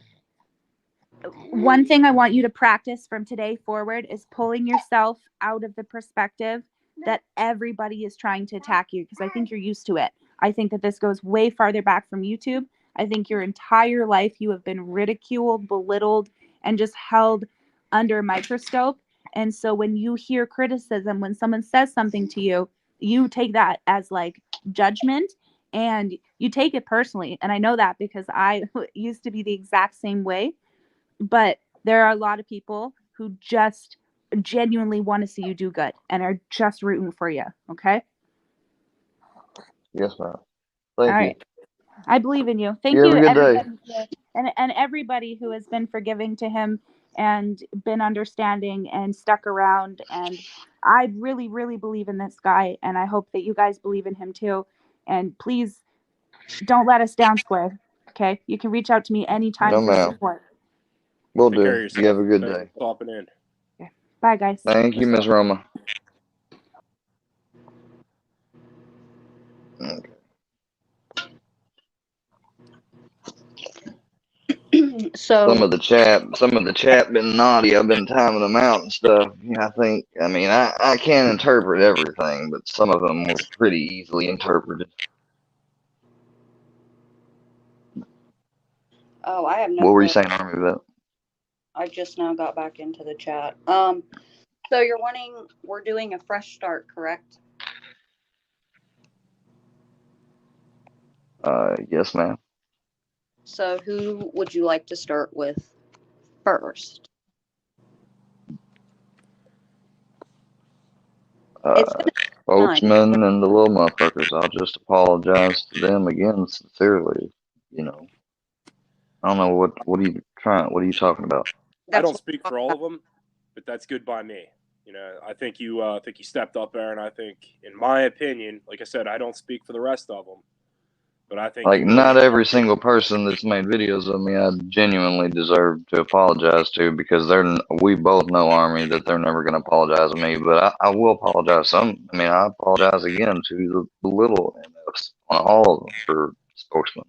one thing I want you to practice from today forward is pulling yourself out of the perspective that everybody is trying to attack you, because I think you're used to it. I think that this goes way farther back from YouTube. I think your entire life you have been ridiculed, belittled, and just held under a microscope. And so when you hear criticism, when someone says something to you, you take that as like judgment, and you take it personally. And I know that because I used to be the exact same way. But there are a lot of people who just genuinely want to see you do good and are just rooting for you. Okay. Yes, ma'am. All Thank you. right. I believe in you. Thank You have you, a good day. everybody here, and everybody who has been forgiving to him and been understanding and stuck around. And I really, really believe in this guy, and I hope that you guys believe in him too. And please don't let us down, Square. Okay. You can reach out to me anytime No, for ma'am. support. Will Take care of do. You yourself. have a good Thanks day. for popping in. Okay. Bye, guys. Thank you, Miss Roma. Okay. So some of the chat been naughty. I've been timing them out and stuff. Yeah, I can't interpret everything, but some of them were pretty easily interpreted. oh, I have no What were you clue. saying, Armyvette? I just now got back into the chat. So you're wanting, we're doing a fresh start, correct? Yes, ma'am. So who would you like to start with first? It's gonna take time. Spokesman and the little motherfuckers. I'll just apologize to them again, sincerely. You know, I don't know what are you talking about? I don't That's speak for all of them, but that's good by me. You know, I think you stepped up there, and I think, in my opinion, like I said, I don't speak for the rest of them, but I think Like, you not really every single person that's made videos of me I genuinely deserve to apologize to, because we both know, Army, that they're never going to apologize to me, but I will apologize some. I mean, I apologize again to the little MFs, on all of them, for Spokesman.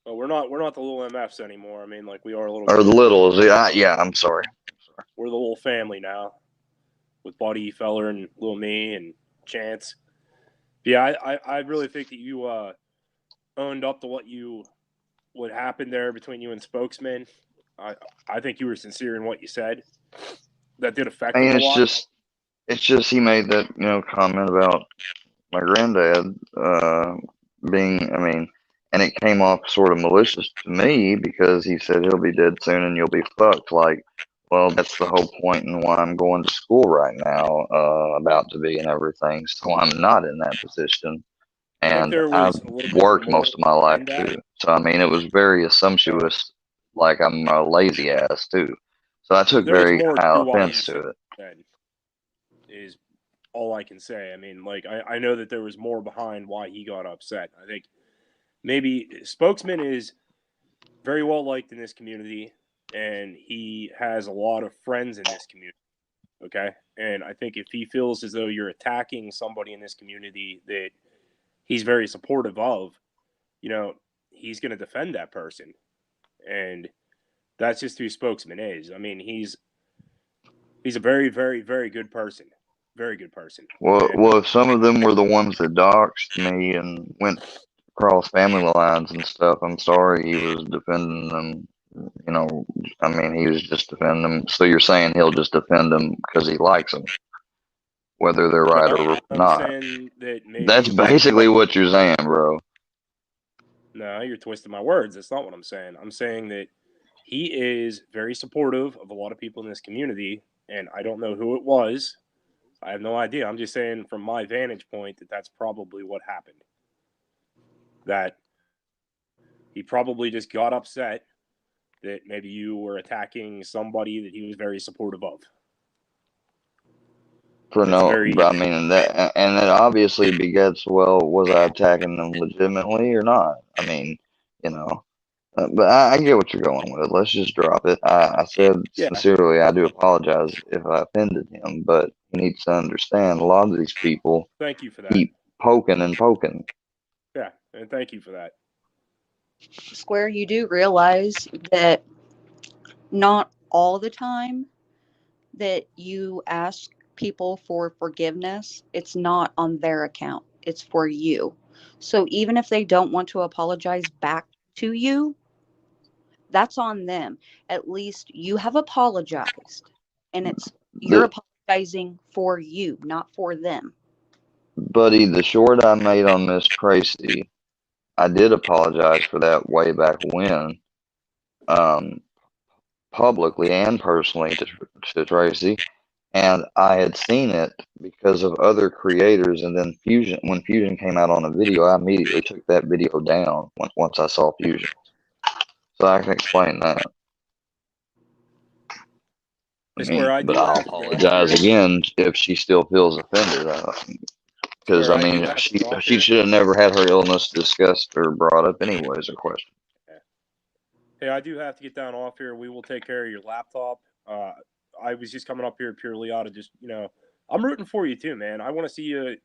Well, we're not the little MFs anymore. I mean, like, we are a little. Or the littles. Yeah, I'm sorry. We're the little family now, with Buddy Feller and Little Me and Chance. Yeah, I really think that you owned up to what happened there between you and Spokesman. I think you were sincere in what you said. That did affect I mean, him a lot. it's just he made that comment about my granddad being. I mean, and it came off sort of malicious to me, because he said he'll be dead soon and you'll be fucked. Like, well, that's the whole point and why I'm going to school right now, about to be and everything. So I'm not in that position. I think And there I've was a little bit worked more most of my life behind that. too. So I mean, it was very assumptuous, like I'm a lazy ass too. So I took There was very more high to why you offense to it. said, is all I can say. I mean, like, I know that there was more behind why he got upset. I think maybe Spokesman is very well liked in this community, and he has a lot of friends in this community. Okay, and I think if he feels as though you're attacking somebody in this community that he's very supportive of, he's going to defend that person, and that's just who Spokesman is. I mean, he's a very, very, very good person. Very good person. Well, if some of them were the ones that doxed me and went across family lines and stuff, I'm sorry he was defending them. I mean, he was just defending them. So you're saying he'll just defend them because he likes them, whether they're right or I'm not? saying that maybe That's basically what you're saying, bro. No, you're twisting my words. That's not what I'm saying. I'm saying that he is very supportive of a lot of people in this community, and I don't know who it was. I have no idea. I'm just saying from my vantage point that that's probably what happened. That he probably just got upset that maybe you were attacking somebody that he was very supportive of. I mean, and that obviously begets, well, was I attacking them legitimately or not? I mean, but I get what you're going with. Let's just drop it. I said sincerely, I do apologize if I offended him, but he needs to understand a lot of these people Thank you for that. keep poking and poking. Yeah, and thank you for that. Square, you do realize that not all the time that you ask people for forgiveness, it's not on their account, it's for you. So even if they don't want to apologize back to you, that's on them. At least you have apologized, and you're apologizing for you, not for them. Buddy, the short I made on Miss Tracy, I did apologize for that way back when, publicly and personally to Tracy. And I had seen it because of other creators, and then when Fusion came out on a video, I immediately took that video down once I saw Fusion. So I can explain that. But I'll apologize again if she still feels offended. Because I mean, she should have never had her illness discussed or brought up anyways, or questioned. Hey, I do have to get down off here. We will take care of your laptop. I was just coming up here purely out of just, I'm rooting for you too, man. I want to see you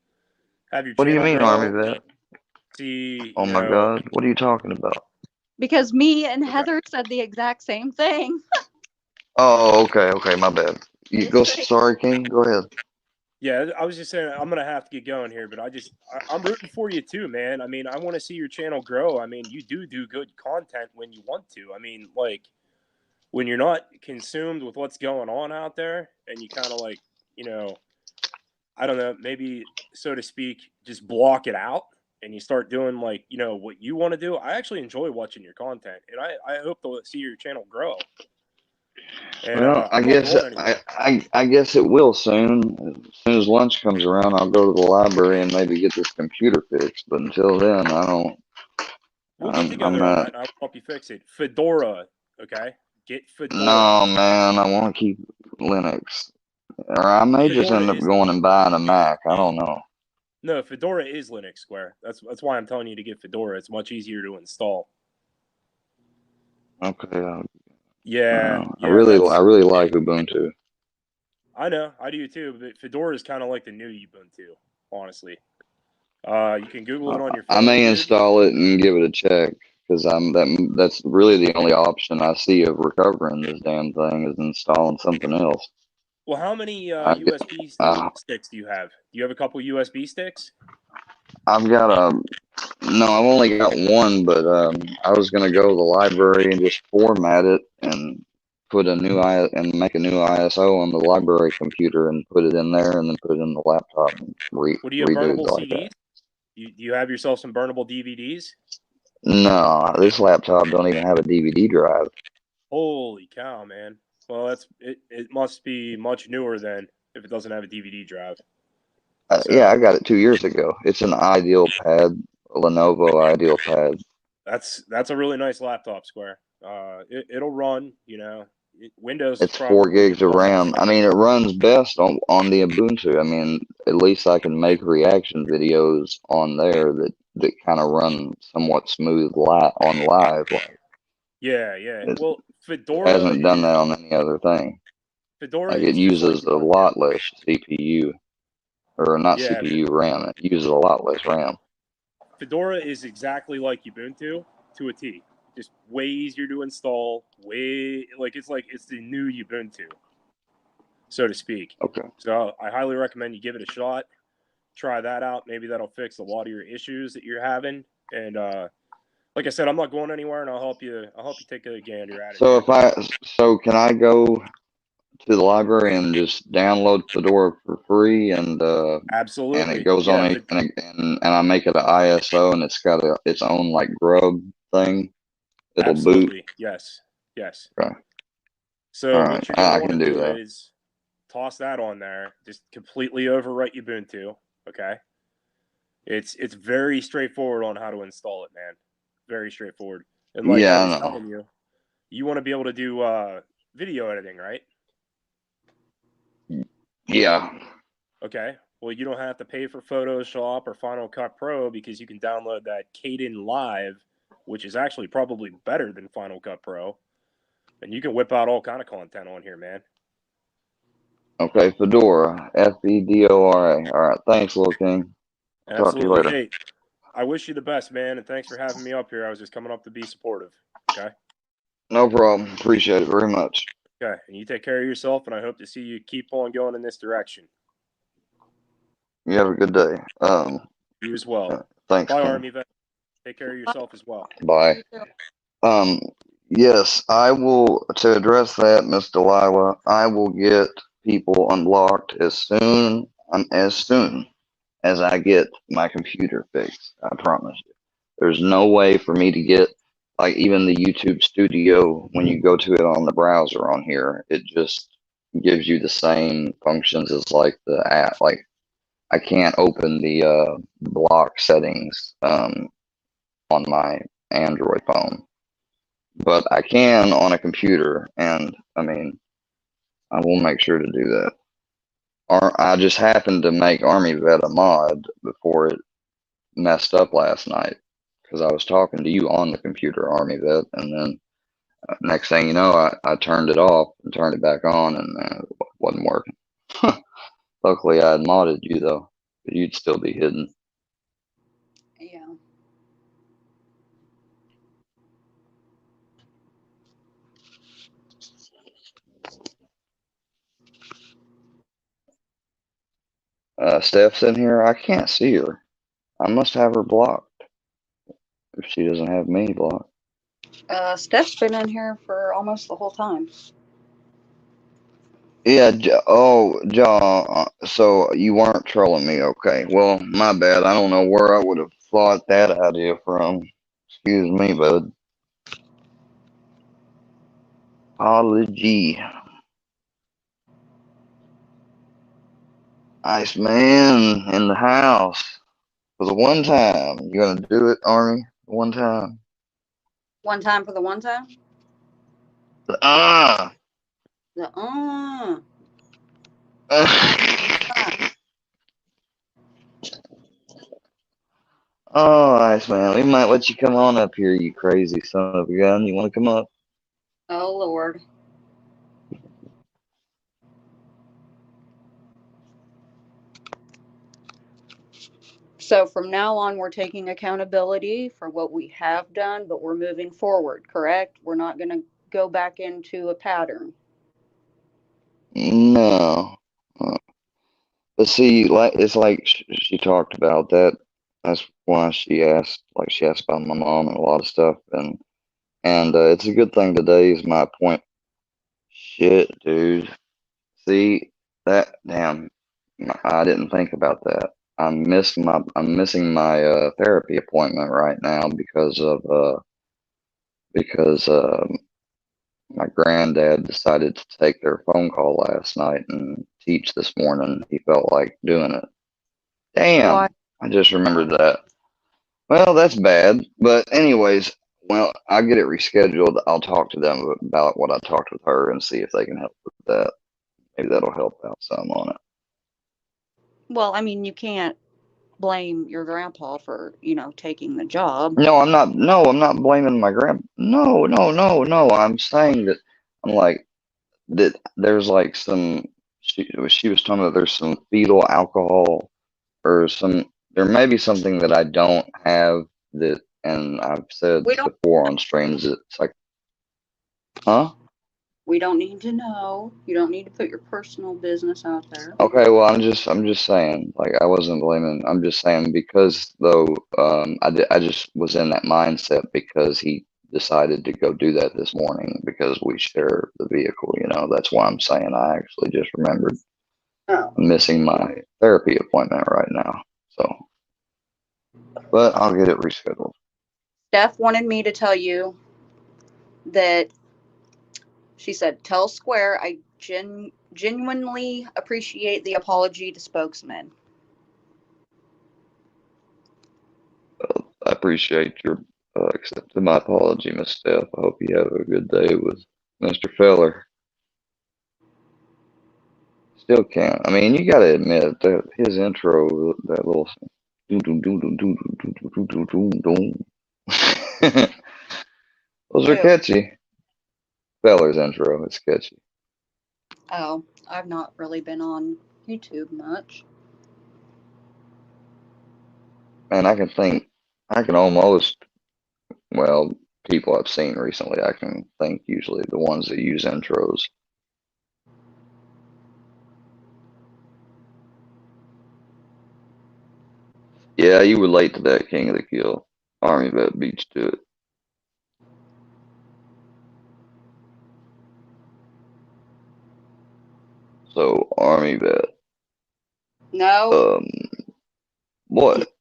have your What do you channel mean, grow. Armyvette? See, oh my God, what are you talking about? Because me and Heather said the exact same thing. Oh, okay, my bad. You go. Sorry, King. Go ahead. Yeah, I was just saying I'm gonna have to get going here, but I'm rooting for you too, man. I mean, I want to see your channel grow. I mean, you do good content when you want to. I mean, like when you're not consumed with what's going on out there, and you kind of like, you know, I don't know, maybe so to speak, just block it out, and you start doing like, you know, what you want to do. I actually enjoy watching your content, and I hope to see your channel grow. And Well, I I'm not guess going anywhere. I guess it will soon. As soon as lunch comes around, I'll go to the library and maybe get this computer fixed. But until then, I don't. We'll get I'm together on that, not. and I'll help you fix it. Fedora, okay? Get Fedora. No, man. I want to keep Linux, or I may just Fedora end up is going and buying a Mac. I don't know. no Fedora is Linux Square. That's why I'm telling you to get Fedora. It's much easier to install. Okay. Yeah, I yeah. That's really like Ubuntu. I know I do too. But Fedora is kind of like the new Ubuntu, honestly. You can Google it on your I phone may too. install it and give it a check because that's really the only option I see of recovering this damn thing is installing something else. Well, how many I, USB uh, sticks do you have? Do you have a couple USB sticks? I've got no, I've only got one, but I was gonna go to the library and just format it and put a new and make a new ISO on the library computer and put it in there and then put it in the laptop and What do you have? reboot Burnable like CDs? that. Do you have yourself some burnable DVDs? No, this laptop don't even have a DVD drive. Holy cow, man! Well, it must be much newer then if it doesn't have a DVD drive. Yeah, So I got it 2 years ago. It's an Ideal Pad, a Lenovo Ideal Pad. that's a really nice laptop, Square. It'll run. You know, Windows is It's 4 gigs probably of RAM. I mean, it runs best on the Ubuntu. I mean, at least I can make reaction videos on there that kind of run somewhat smooth on live. Like yeah, yeah. it Well, Fedora hasn't done is that on any other thing. Fedora Like it is just like uses a Ubuntu. lot less CPU, or not Yeah, CPU, RAM. It uses a lot less RAM. Fedora is exactly like Ubuntu to a T. Just way easier to install. Way it's the new Ubuntu, so to speak. Okay. So I highly recommend you give it a shot. Try that out. Maybe that'll fix a lot of your issues that you're having. And like I said, I'm not going anywhere, and I'll help you. I'll help you take a gander at it. So can I go to the library and just download Fedora for free and it Absolutely. goes on Yeah. a, and I make it an ISO and it's got its own like grub thing. It'll boot. Absolutely. Yes. Yes. Okay. So All right. what you're gonna I want can to do do that. is toss that on there. Just completely overwrite Ubuntu. Okay. It's very straightforward on how to install it, man. Very straightforward. And like I Yeah, I was know. telling you, you want to be able to do video editing, right? Yeah. Okay. Well, you don't have to pay for Photoshop or Final Cut Pro because you can download that Kden Live, which is actually probably better than Final Cut Pro, and you can whip out all kind of content on here, man. Okay, Fedora. Fedora. All right. Thanks, Lil King. I'll talk to you Absolutely. later. Hey, I wish you the best, man, and thanks for having me up here. I was just coming up to be supportive. Okay. No problem. Appreciate it very much. Okay. And you take care of yourself, and I hope to see you keep on going in this direction. You have a good day. You as well. Thanks, Bye, King. Armyvette. Take care of yourself as well. Bye. Yes, I will, to address that, Miss Delilah, I will get people unlocked as soon as I get my computer fixed. I promise you. There's no way for me to get, like, even the YouTube Studio, when you go to it on the browser on here, it just gives you the same functions as like the app. Like, I can't open the block settings on my Android phone, but I can on a computer, and I mean, I will make sure to do that. Or I just happened to make Armyvette a mod before it messed up last night because I was talking to you on the computer, Armyvette, and then next thing you know, I turned it off and turned it back on, and it wasn't working. Luckily, I had modded you though, but you'd still be hidden. Yeah. Steph's in here. I can't see her. I must have her blocked if she doesn't have me blocked. Steph's been in here for almost the whole time. Yeah. John. So you weren't trolling me, okay? Well, my bad. I don't know where I would have thought that idea from. Excuse me, bud. Apology. Nice man in the house. For the one time. You gonna do it, Army? One time. One time for the one time? Ah! The Oh, nice man. We might let you come on up here, you crazy son of a gun. You want to come up? Oh, Lord. So from now on, we're taking accountability for what we have done, but we're moving forward, correct? We're not going to go back into a pattern. No. But see, like it's like she talked about that. That's why she asked about my mom and a lot of stuff, and it's a good thing today is my point. Shit, dude. See that? Damn, I didn't think about that. I'm missing my therapy appointment right now because my granddad decided to take their phone call last night and teach this morning. He felt like doing it. Damn, Why? I just remembered that. Well, that's bad. But anyways, well, I'll get it rescheduled. I'll talk to them about what I talked with her and see if they can help with that. Maybe that'll help out some on it. Well, I mean, you can't blame your grandpa for, taking the job. No, I'm not. No, I'm not blaming my grand. No, no, no, no. I'm saying that I'm like that. There's like some. She was talking about there's some fetal alcohol or some. There may be something that I don't have that, and I've said We don't before on streams. It's like, huh? we don't need to know. You don't need to put your personal business out there. Okay, well, I'm just saying, like, I wasn't blaming. I'm just saying because though, I just was in that mindset because he decided to go do that this morning because we share the vehicle. That's why I'm saying I actually just remembered Oh. I'm missing my therapy appointment right now. So, but I'll get it rescheduled. Steph wanted me to tell you that she said, tell Square I genuinely appreciate the apology to spokesman. I appreciate your accepting my apology, Miss Steph. I hope you have a good day with Mr. Feller. Still can't. I mean, you gotta admit that his intro, that little doom doom doom doom doom doom doom doom doom doom. Those are Who? catchy. Feller's intro, it's catchy. Oh, I've not really been on YouTube much. Man, I can almost, well, people I've seen recently, I can think usually the ones that use intros. Yeah, you relate to that King of the Kill. Armyvette beats to it. So, Armyvette. No. What?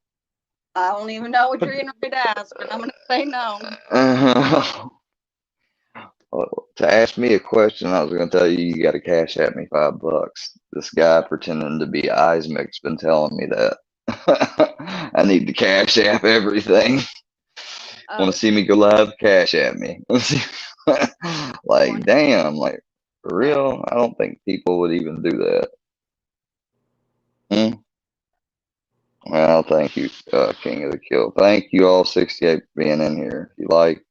I don't even know what you're getting ready to ask, but I'm going to say no. To ask me a question, I was going to tell you you got to cash at me $5. This guy pretending to be Ismic's been telling me that. I need to cash app everything. Want to see me go live? Cash at me. Like, damn, like, for real? I don't think people would even do that. Well, thank you, King of the Kill. Thank you all 68 for being in here. If you like,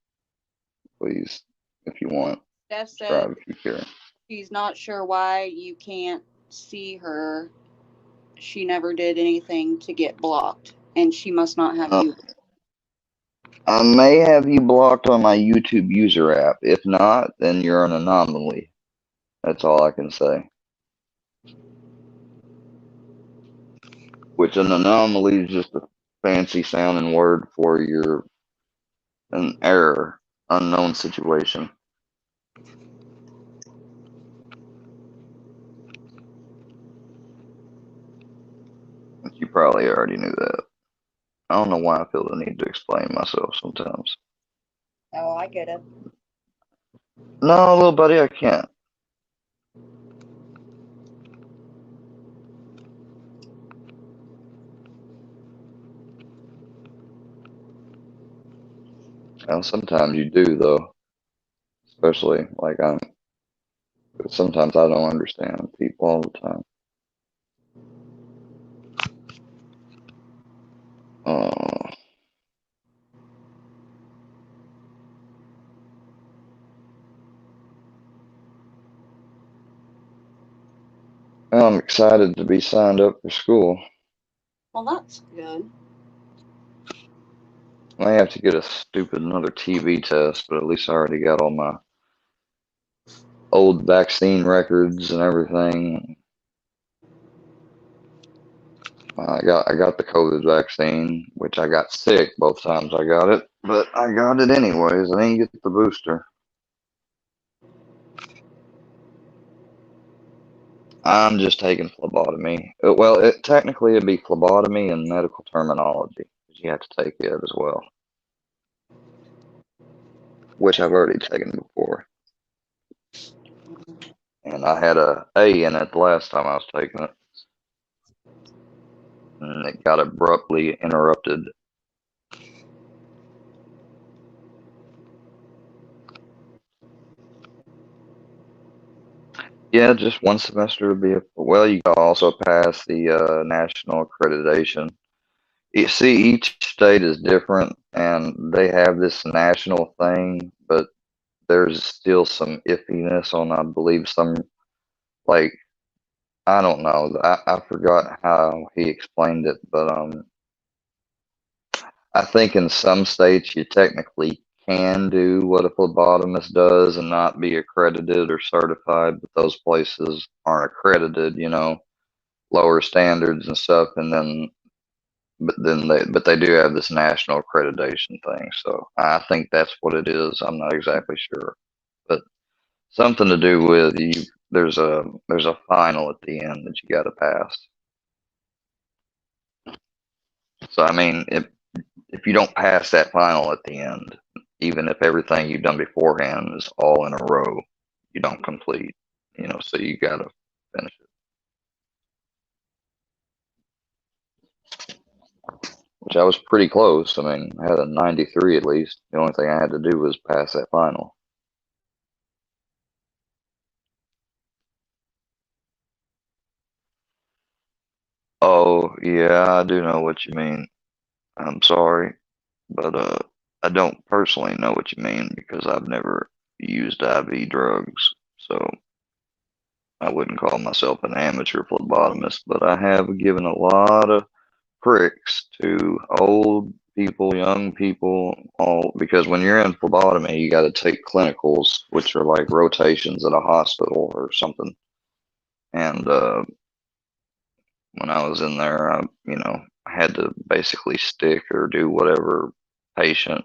please, if you want, Steph subscribe said if you care. she's not sure why you can't see her. She never did anything to get blocked, and she must not have you. I may have you blocked on my YouTube user app. If not, then you're an anomaly. That's all I can say. which an anomaly is just a fancy sounding word for an error, unknown situation. You probably already knew that. I don't know why I feel the need to explain myself sometimes. Oh, I get it. No, little buddy, I can't. Well, sometimes you do, though. Especially, like, sometimes I don't understand people all the time. Well, I'm excited to be signed up for school. Well, that's good. I may have to get another TB test, but at least I already got all my old vaccine records and everything. I got the COVID vaccine, which I got sick both times I got it, but I got it anyways. I didn't get the booster. I'm just taking phlebotomy. Well, technically it'd be phlebotomy and medical terminology. You have to take it as well, which I've already taken before. And I had a A in it the last time I was taking it. And it got abruptly interrupted. Yeah, just one semester to be well, you can also pass the national accreditation. You see, each state is different, and they have this national thing, but there's still some iffiness on, I believe, some, like, I don't know. I forgot how he explained it, but I think in some states you technically can do what a phlebotomist does and not be accredited or certified, but those places aren't accredited, lower standards and stuff, and but they do have this national accreditation thing. So I think that's what it is. I'm not exactly sure, but something to do with you. There's a final at the end that you got to pass. So I mean, if you don't pass that final at the end, even if everything you've done beforehand is all in a row, you don't complete. So you got to finish it. Which I was pretty close. I mean, I had a 93 at least. The only thing I had to do was pass that final. Oh, yeah, I do know what you mean. I'm sorry, but I don't personally know what you mean because I've never used IV drugs, so I wouldn't call myself an amateur phlebotomist, but I have given a lot of pricks to old people, young people, all because when you're in phlebotomy, you got to take clinicals, which are like rotations at a hospital or something. And when I was in there, I had to basically stick or do whatever patient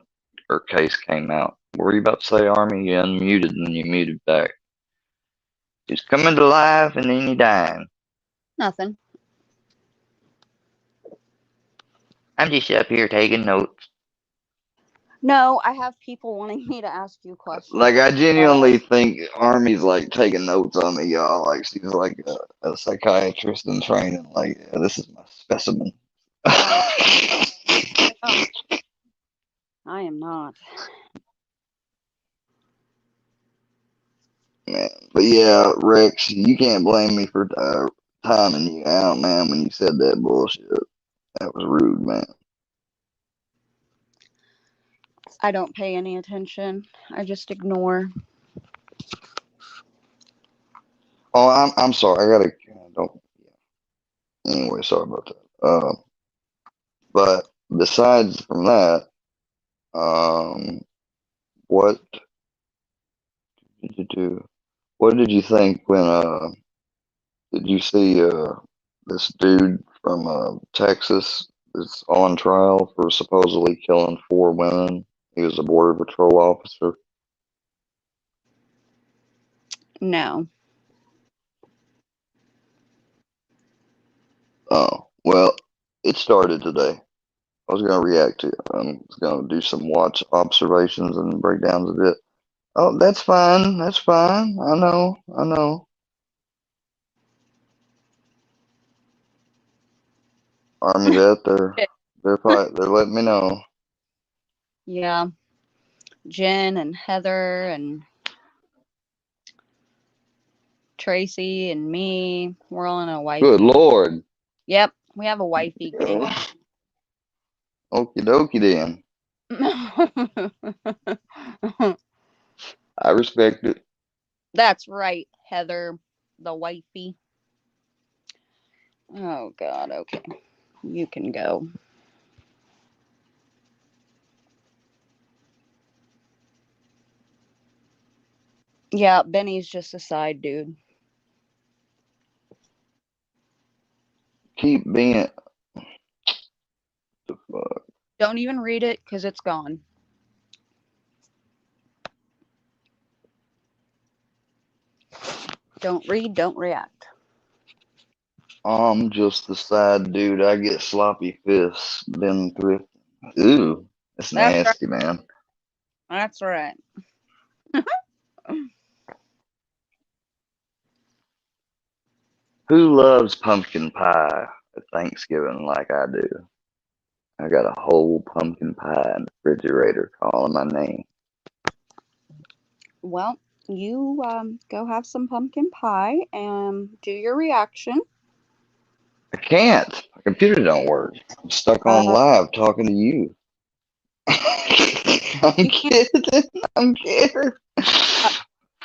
or case came out. What were you about to say, Army? You unmuted and then you muted back. He's coming to life and then you dying. Nothing. I'm just up here taking notes. No, I have people wanting me to ask you questions. Like, I genuinely think Army's like taking notes on me, y'all. Like, she's like a psychiatrist in training. Like, yeah, this is my specimen. Oh, I am not. Man. But yeah, Rex, you can't blame me for timing you out, man, when you said that bullshit. That was rude, man. I don't pay any attention. I just ignore. Oh, I'm sorry. Don't. Anyway, sorry about that. But besides from that, what did you do? What did you think when did you see this dude from Texas is on trial for supposedly killing 4 women. He was a border patrol officer. No. Oh, well, it started today. I was going to react to it. I was going to do some watch observations and breakdowns of it. Oh, that's fine. That's fine. I know. I know. Armyvette, they're letting me know. Yeah. Jen and Heather and Tracy and me, we're all in a wifey. Good Lord. Yep, we have a wifey gang. Okie dokie then. I respect it. That's right, Heather, the wifey. Oh, God, okay. You can go. Yeah, Benny's just a side dude. Keep being. The fuck? Don't even read it, because it's gone. Don't read, don't react. I'm just the side dude. I get sloppy fists. Been thrifting. Ooh, that's That's right. nasty, man. That's right. Who loves pumpkin pie at Thanksgiving like I do? I got a whole pumpkin pie in the refrigerator calling my name. Well, you go have some pumpkin pie and do your reaction. I can't. My computer don't work. I'm stuck on live talking to you. I'm kidding. I'm kidding.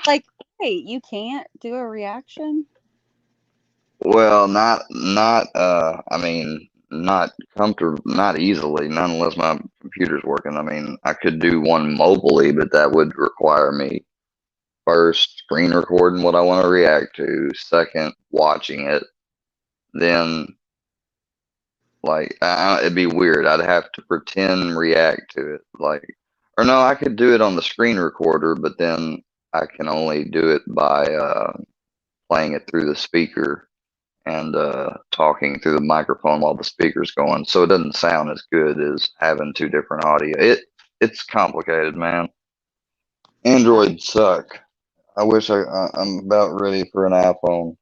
Like, wait, you can't do a reaction? Well, I mean, not comfortable, not easily, not unless my computer's working. I mean, I could do one mobily, but that would require me first screen recording what I want to react to, second watching it, then like it'd be weird. I'd have to pretend react to it, like, or no, I could do it on the screen recorder, but then I can only do it by playing it through the speaker and talking through the microphone while the speaker's going, so it doesn't sound as good as having two different audio. It's complicated, man. Androids suck. I wish I'm about ready for an iPhone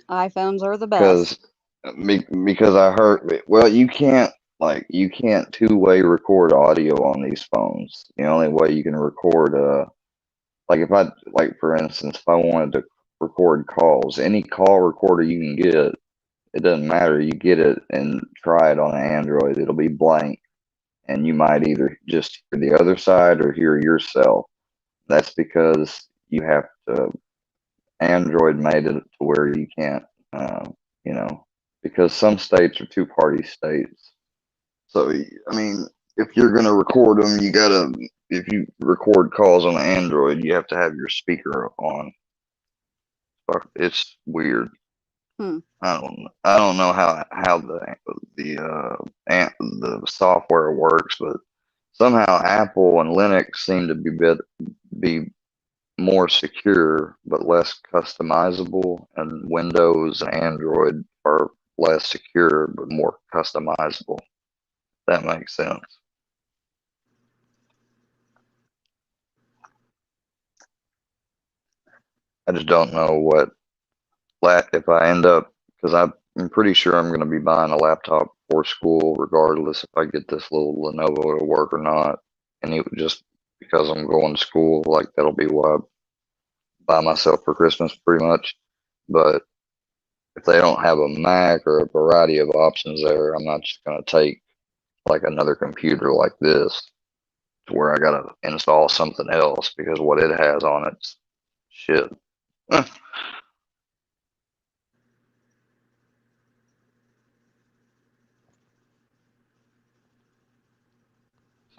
iPhones are the best. because I heard, well, you can't two-way record audio on these phones. The only way you can record like if I like for instance if I wanted to record calls, any call recorder you can get, it doesn't matter. You get it and try it on an Android, it'll be blank, and you might either just hear the other side or hear yourself. That's because you have to. Android made it to where you can't, uh, you know, because some states are two-party states. So I mean, if you're gonna record them, you gotta. If you record calls on Android, you have to have your speaker on. It's weird. I don't know how the software works, but somehow Apple and Linux seem to be more secure but less customizable, and Windows and Android are less secure but more customizable. That makes sense. I just don't know what if I end up, because I'm pretty sure I'm going to be buying a laptop for school regardless if I get this little Lenovo to work or not. And just because I'm going to school, like that'll be what I buy myself for Christmas pretty much. But if they don't have a Mac or a variety of options there, I'm not just going to take like another computer like this to where I got to install something else because what it has on it's shit.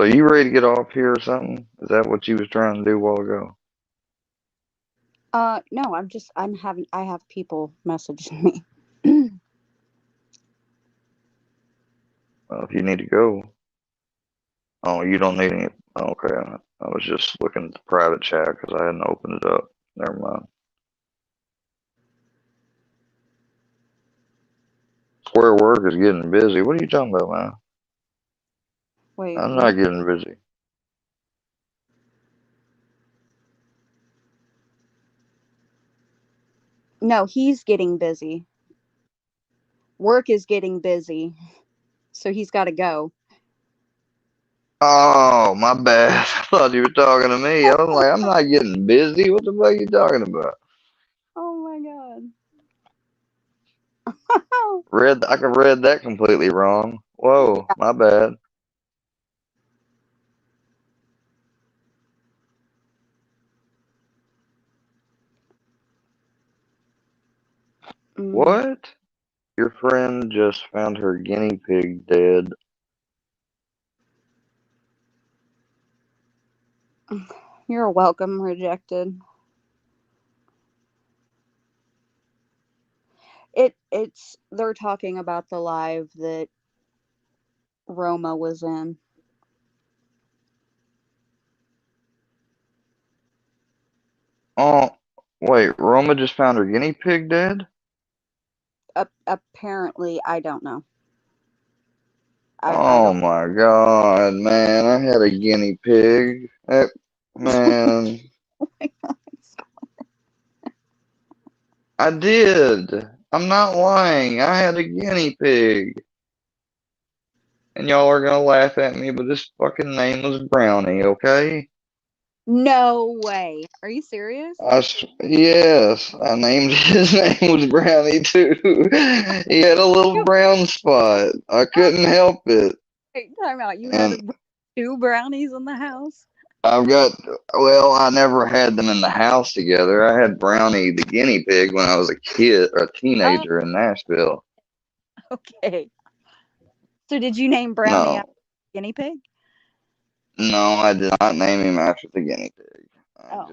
So you ready to get off here or something? Is that what you was trying to do a while ago? No, I have people messaging me. Well, if you need to go. Oh, you don't need any. Okay, I was just looking at the private chat because I hadn't opened it up. Never mind. Square work is getting busy. What are you talking about, man? Wait, I'm what? not getting busy. No, he's getting busy. Work is getting busy, so he's got to go. Oh, my bad. I thought you were talking to me. I was like, I'm not getting busy. What the fuck are you talking about? Oh my god. I could read that completely wrong. Whoa, my bad. What? Your friend just found her guinea pig dead. You're welcome, rejected. It's they're talking about the live that Roma was in. Oh, wait, Roma just found her guinea pig dead? Apparently, I don't know. I Oh don't. my god, man, I had a guinea pig. Man, I did. I'm not lying. I had a guinea pig. And y'all are gonna laugh at me, but this fucking name was Brownie, okay? No way. Are you serious? Yes, I named his name was Brownie too. He had a little brown spot. I couldn't help it. Wait, time out. You had And 2 brownies in the house? well, I never had them in the house together. I had Brownie the guinea pig when I was a kid or a Oh, teenager in Nashville. okay. So did you name Brownie No, after guinea pig? no, I did not name him after the guinea pig. Oh,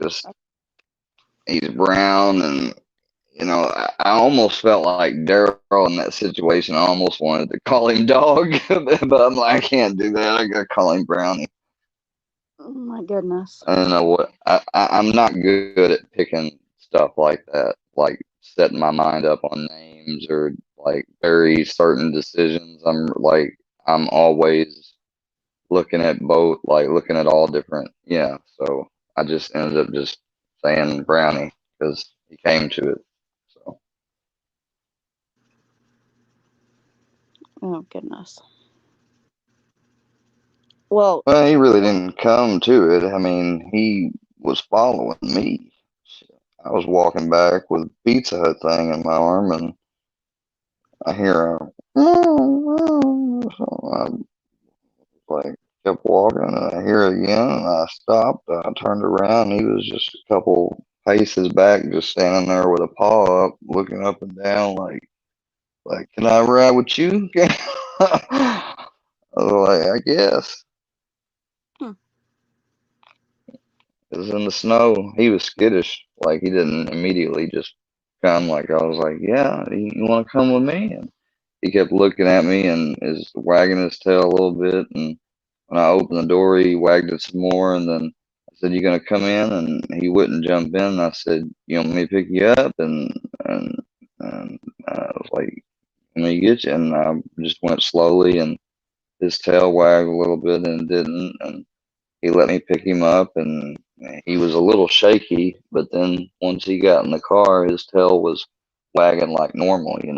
He's brown and I almost felt like Daryl in that situation. I almost wanted to call him Dog, but I'm like, I can't do that. I gotta call him Brownie. oh my goodness. I don't know what I'm not good at picking stuff like that, like setting my mind up on names or like very certain decisions. I'm always looking at both, like looking at all different. Yeah, so I just ended up just saying Brownie because he came to it. So. Oh goodness. Well, Well, he really didn't come to it. I mean, he was following me. I was walking back with a Pizza Hut thing in my arm, and I hear a so I like kept walking, and I hear it again, and I stopped. I turned around, and he was just a couple paces back, just standing there with a paw up, looking up and down, like, can I ride with you? I was like, I guess. hmm. It was in the snow. He was skittish. Like he didn't immediately just come. Like I was like, "Yeah, you want to come with me?" And he kept looking at me and is wagging his tail a little bit. And when I opened the door, he wagged it some more. And then I said, "You gonna come in?" And he wouldn't jump in. And I said, "You want me to pick you up?" And I was like, "Let me get you." And I just went slowly, and his tail wagged a little bit and didn't. And he let me pick him up, and he was a little shaky, but then once he got in the car, his tail was wagging like normal, It's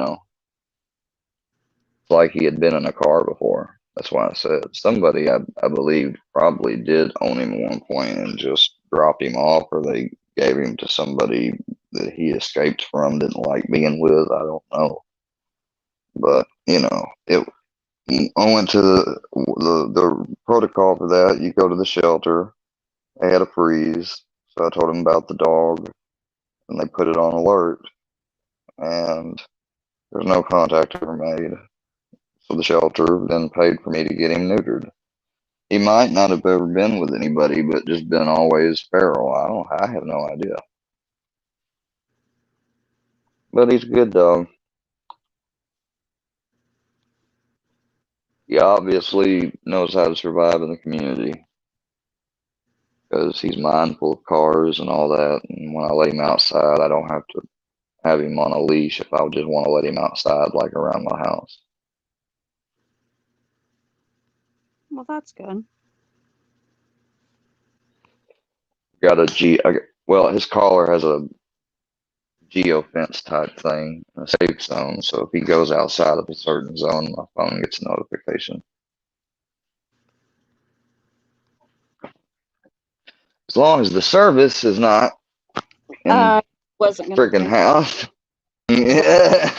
like he had been in a car before. That's why I said somebody I believe probably did own him at one point and just dropped him off, or they gave him to somebody that he escaped from, didn't like being with. I don't know. But, I went to the protocol for that. You go to the shelter. They had a freeze, so I told him about the dog, and they put it on alert, and there's no contact ever made. So the shelter then paid for me to get him neutered. He might not have ever been with anybody, but just been always feral. I have no idea. But he's a good dog. He obviously knows how to survive in the community because he's mindful of cars and all that. And when I let him outside, I don't have to have him on a leash if I just want to let him outside, like around my house. Well, that's good. Got a well, his collar has a geofence type thing, a safe zone. So if he goes outside of a certain zone, my phone gets a notification. As long as the service is not in Wasn't gonna freaking say. house. Yeah. Yeah.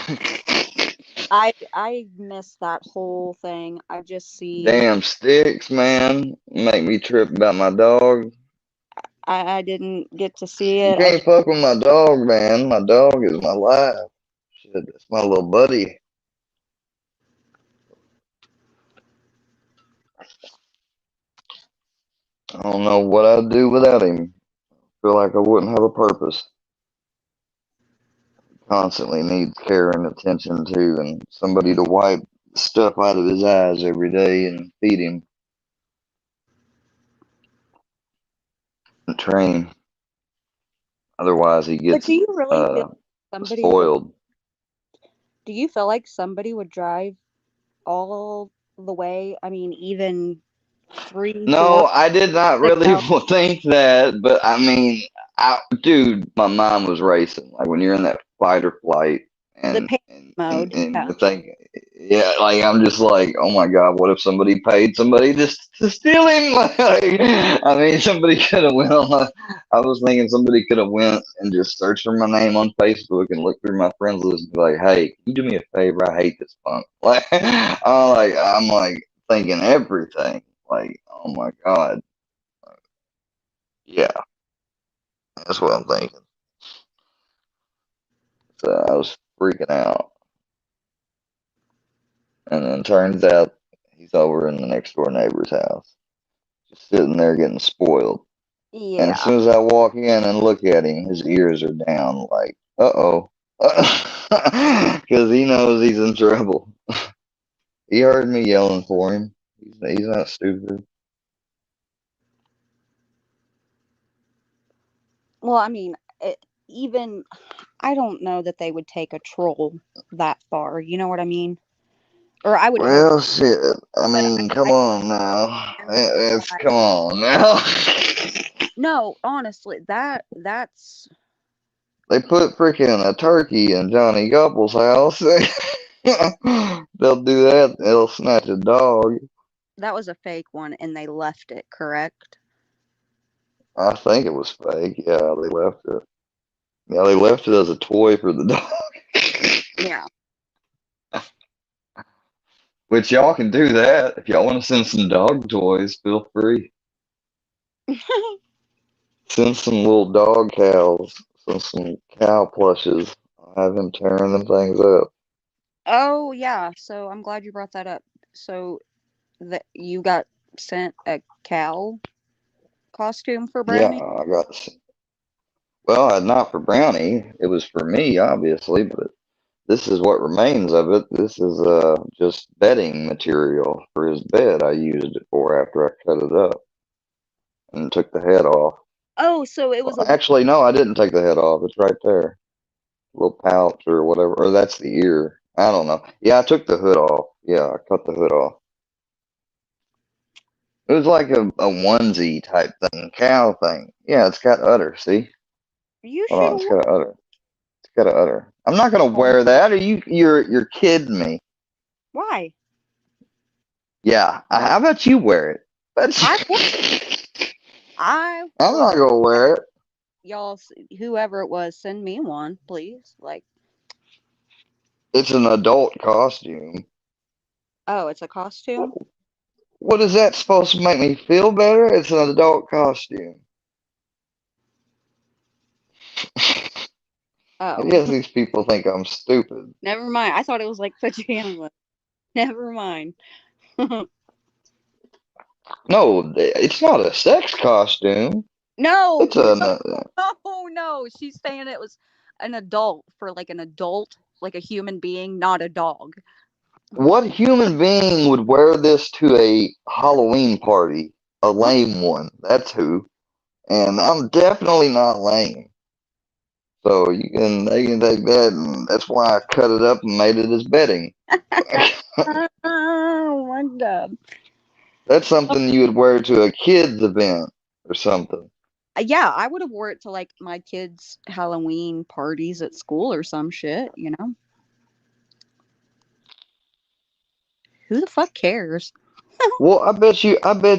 I missed that whole thing. I just see. Damn sticks, man. Make me trip about my dog. I didn't get to see You it. can't fuck with my dog, man. My dog is my life. Shit, that's my little buddy. I don't know what I'd do without him. Feel like I wouldn't have a purpose. Constantly needs care and attention too, and somebody to wipe stuff out of his eyes every day and feed him and train. Otherwise, he But gets do you really feel somebody would? spoiled. Do you feel like somebody would drive all the way? I mean, even 3, No, 4, I did not 6 really hours. think that, but I mean, dude, my mind was racing. Like when you're in that fight or flight, The and panic and and, mode. and Yeah. you think, yeah, like I'm just like, oh my God, what if somebody paid somebody just to steal him? Like, I mean, somebody could have went on. I was thinking somebody could have went and just searched for my name on Facebook and looked through my friends list and be like, hey, can you do me a favor? I hate this punk. Like, I'm like thinking everything. Like, oh my God. Yeah, that's what I'm thinking. So I was freaking out. And then turns out he's over in the next door neighbor's house, just sitting there getting spoiled. And as Yeah. soon as I walk in and look at him, his ears are down, like, uh oh. Because he knows he's in trouble. He heard me yelling for him. He's not stupid. Well, I mean, even I don't know that they would take a troll that far. You know what I mean? Or I would hope. Well, shit. I But mean, come I on now. It's I, come on now. no, honestly, that's They put freaking a turkey in Johnny Gobble's house. They'll do that. They'll snatch a dog. that was a fake one, and they left it. Correct? I think it was fake. Yeah, they left it. Yeah, they left it as a toy for the dog. Yeah. Which y'all can do that. If y'all want to send some dog toys, feel free. Send some little dog cows. Send some cow plushes. I'll have him tearing them things up. Oh yeah. So I'm glad you brought that up. So that you got sent a cow costume for Yeah, Brownie? I got. Well, not for Brownie. It was for me, obviously, but this is what remains of it. This is just bedding material for his bed. I used it for after I cut it up and took the head off. Oh, so it was Well, a actually, no, I didn't take the head off. It's right there, little pouch or whatever. Or that's the ear. I don't know. Yeah, I took the hood off. Yeah, I cut the hood off. It was like a onesie type thing, cow thing. Yeah, it's got udder. See? you Hold should on, have it's worn. got a udder. It's got a udder. I'm not gonna wear that. Are you're kidding me? Why? Yeah. How about you wear it? I would. I I'm would. not gonna wear it. Y'all, whoever it was, send me one, please. Like, It's an adult costume. oh, it's a costume. What is that supposed to make me feel better? It's an adult costume. I Oh, guess these people think I'm stupid. never mind. I thought it was like pajamas. Never mind. No, it's not a sex costume. No, It's no, a no. She's saying it was an adult for like an adult, like a human being, not a dog. What human being would wear this to a Halloween party? A lame one. That's who. And I'm definitely not lame. So they can take that, and that's why I cut it up and made it as bedding. Oh my god. That's something you would wear to a kids event or something. Yeah, I would have wore it to like my kids' Halloween parties at school or some shit, you know? Who the fuck cares? Well, I bet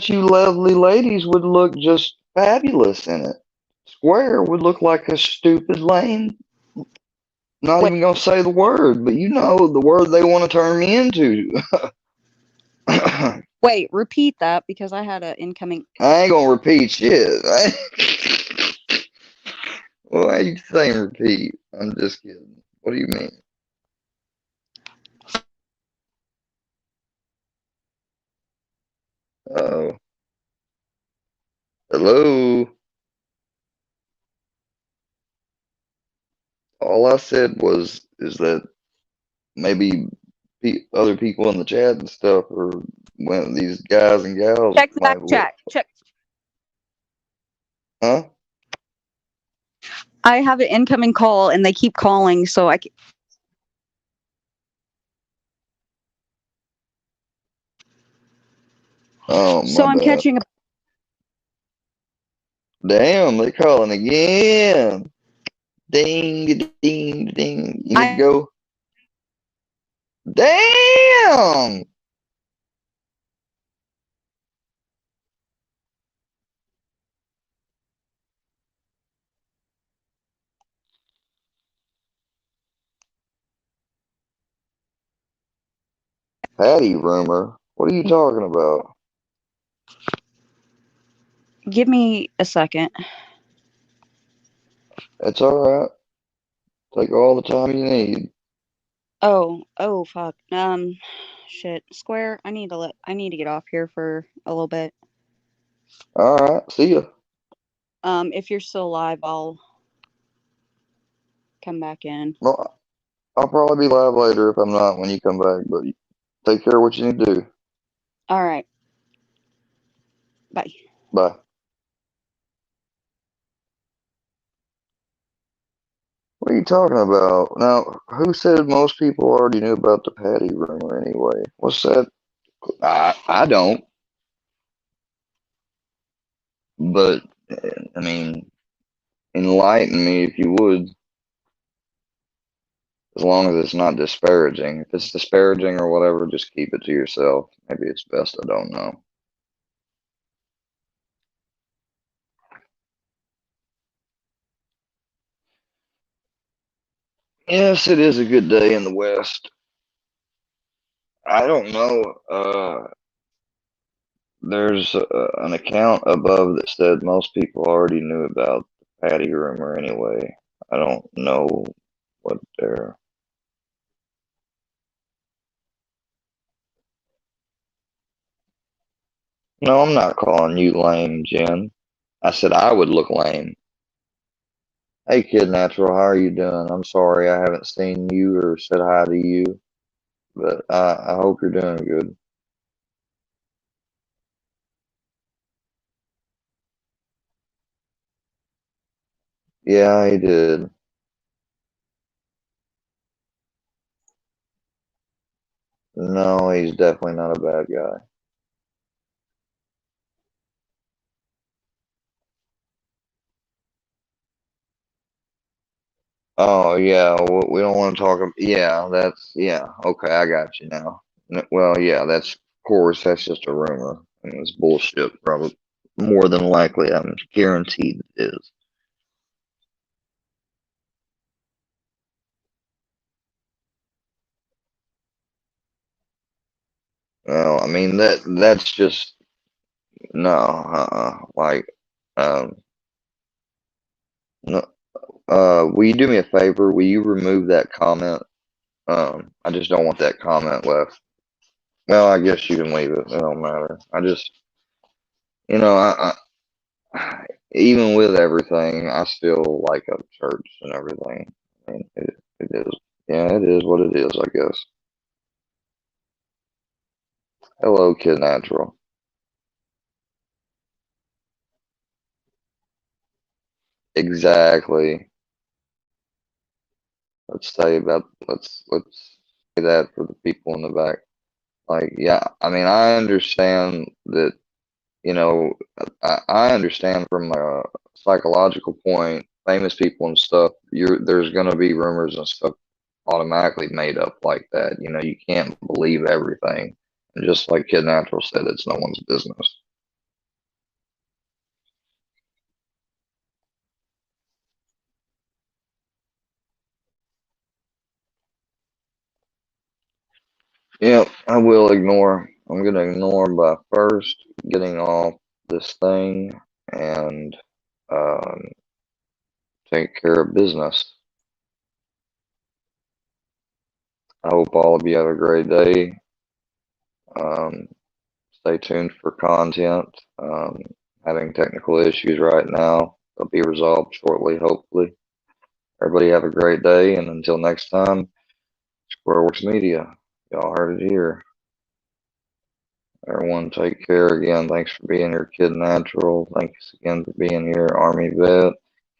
you lovely ladies would look just fabulous in it. Square would look like a stupid lame. Not Wait, even gonna say the word, but you know the word they want to turn me into. I wait, repeat that because I had an incoming. ain't gonna repeat shit. Why you saying repeat? I'm just kidding. What do you mean? Oh, hello. All I said was is that maybe other people in the chat and stuff, or when these guys and gals Check the back might look, check. Check. huh? I have an incoming call and they keep calling, so Oh, so my I'm bad. catching a. Damn, they calling again. Ding, ding, ding. You need to I go. Damn. Patty rumor. What are you talking about? give me a second. It's all right. Take all the time you need. Oh fuck. Shit. Square, I need to get off here for a little bit. All right. See ya. If you're still alive, I'll come back in. Well, I'll probably be live later if I'm not when you come back, but take care of what you need to do. All right. Bye. Bye. What are you talking about? Now, who said most people already knew about the Patty rumor anyway? What's that? I don't, but I mean, enlighten me if you would, as long as it's not disparaging. If it's disparaging or whatever, just keep it to yourself. Maybe it's best I don't know. Yes, it is a good day in the West. I don't know. There's an account above that said most people already knew about the Patty rumor anyway. I don't know what they're. No, I'm not calling you lame, Jen. I said I would look lame. Hey, Kid Natural, how are you doing? I'm sorry I haven't seen you or said hi to you, but I hope you're doing good. Yeah, he did. No, he's definitely not a bad guy. Oh, yeah, we don't want to talk. Yeah, yeah, okay, I got you now. Well, yeah, of course, that's just a rumor. And it's bullshit, probably. More than likely, I'm guaranteed it is. Well, I mean, that's just, no, like, um, no, will you do me a favor? Will you remove that comment? I just don't want that comment left. Well, I guess you can leave it. It don't matter. I just, you know, even with everything, I still like a church and everything. I mean, it is, yeah, it is what it is, I guess. Hello, Kid Natural. Exactly. Let's say that for the people in the back. Like, yeah, I mean, I understand that, you know, I understand from a psychological point, famous people and stuff, there's gonna be rumors and stuff automatically made up like that. You know, you can't believe everything. And just like Kid Natural said, it's no one's business. Yep, I will ignore. I'm gonna ignore by first getting off this thing and um, take care of business. I hope all of you have a great day. Um, Stay tuned for content. Having technical issues right now. They'll be resolved shortly, hopefully. Everybody have a great day, and until next time, Squareworks Media. Y'all heard it here. Everyone take care again. Thanks for being here, Kid Natural. Thanks again for being here, Armyvette,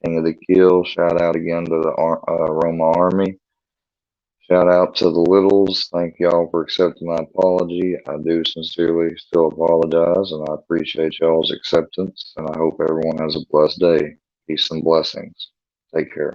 King of the Kill. Shout out again to the Roma Army. Shout out to the Littles. Thank y'all for accepting my apology. I do sincerely still apologize, and I appreciate y'all's acceptance. And I hope everyone has a blessed day. Peace and blessings. Take care.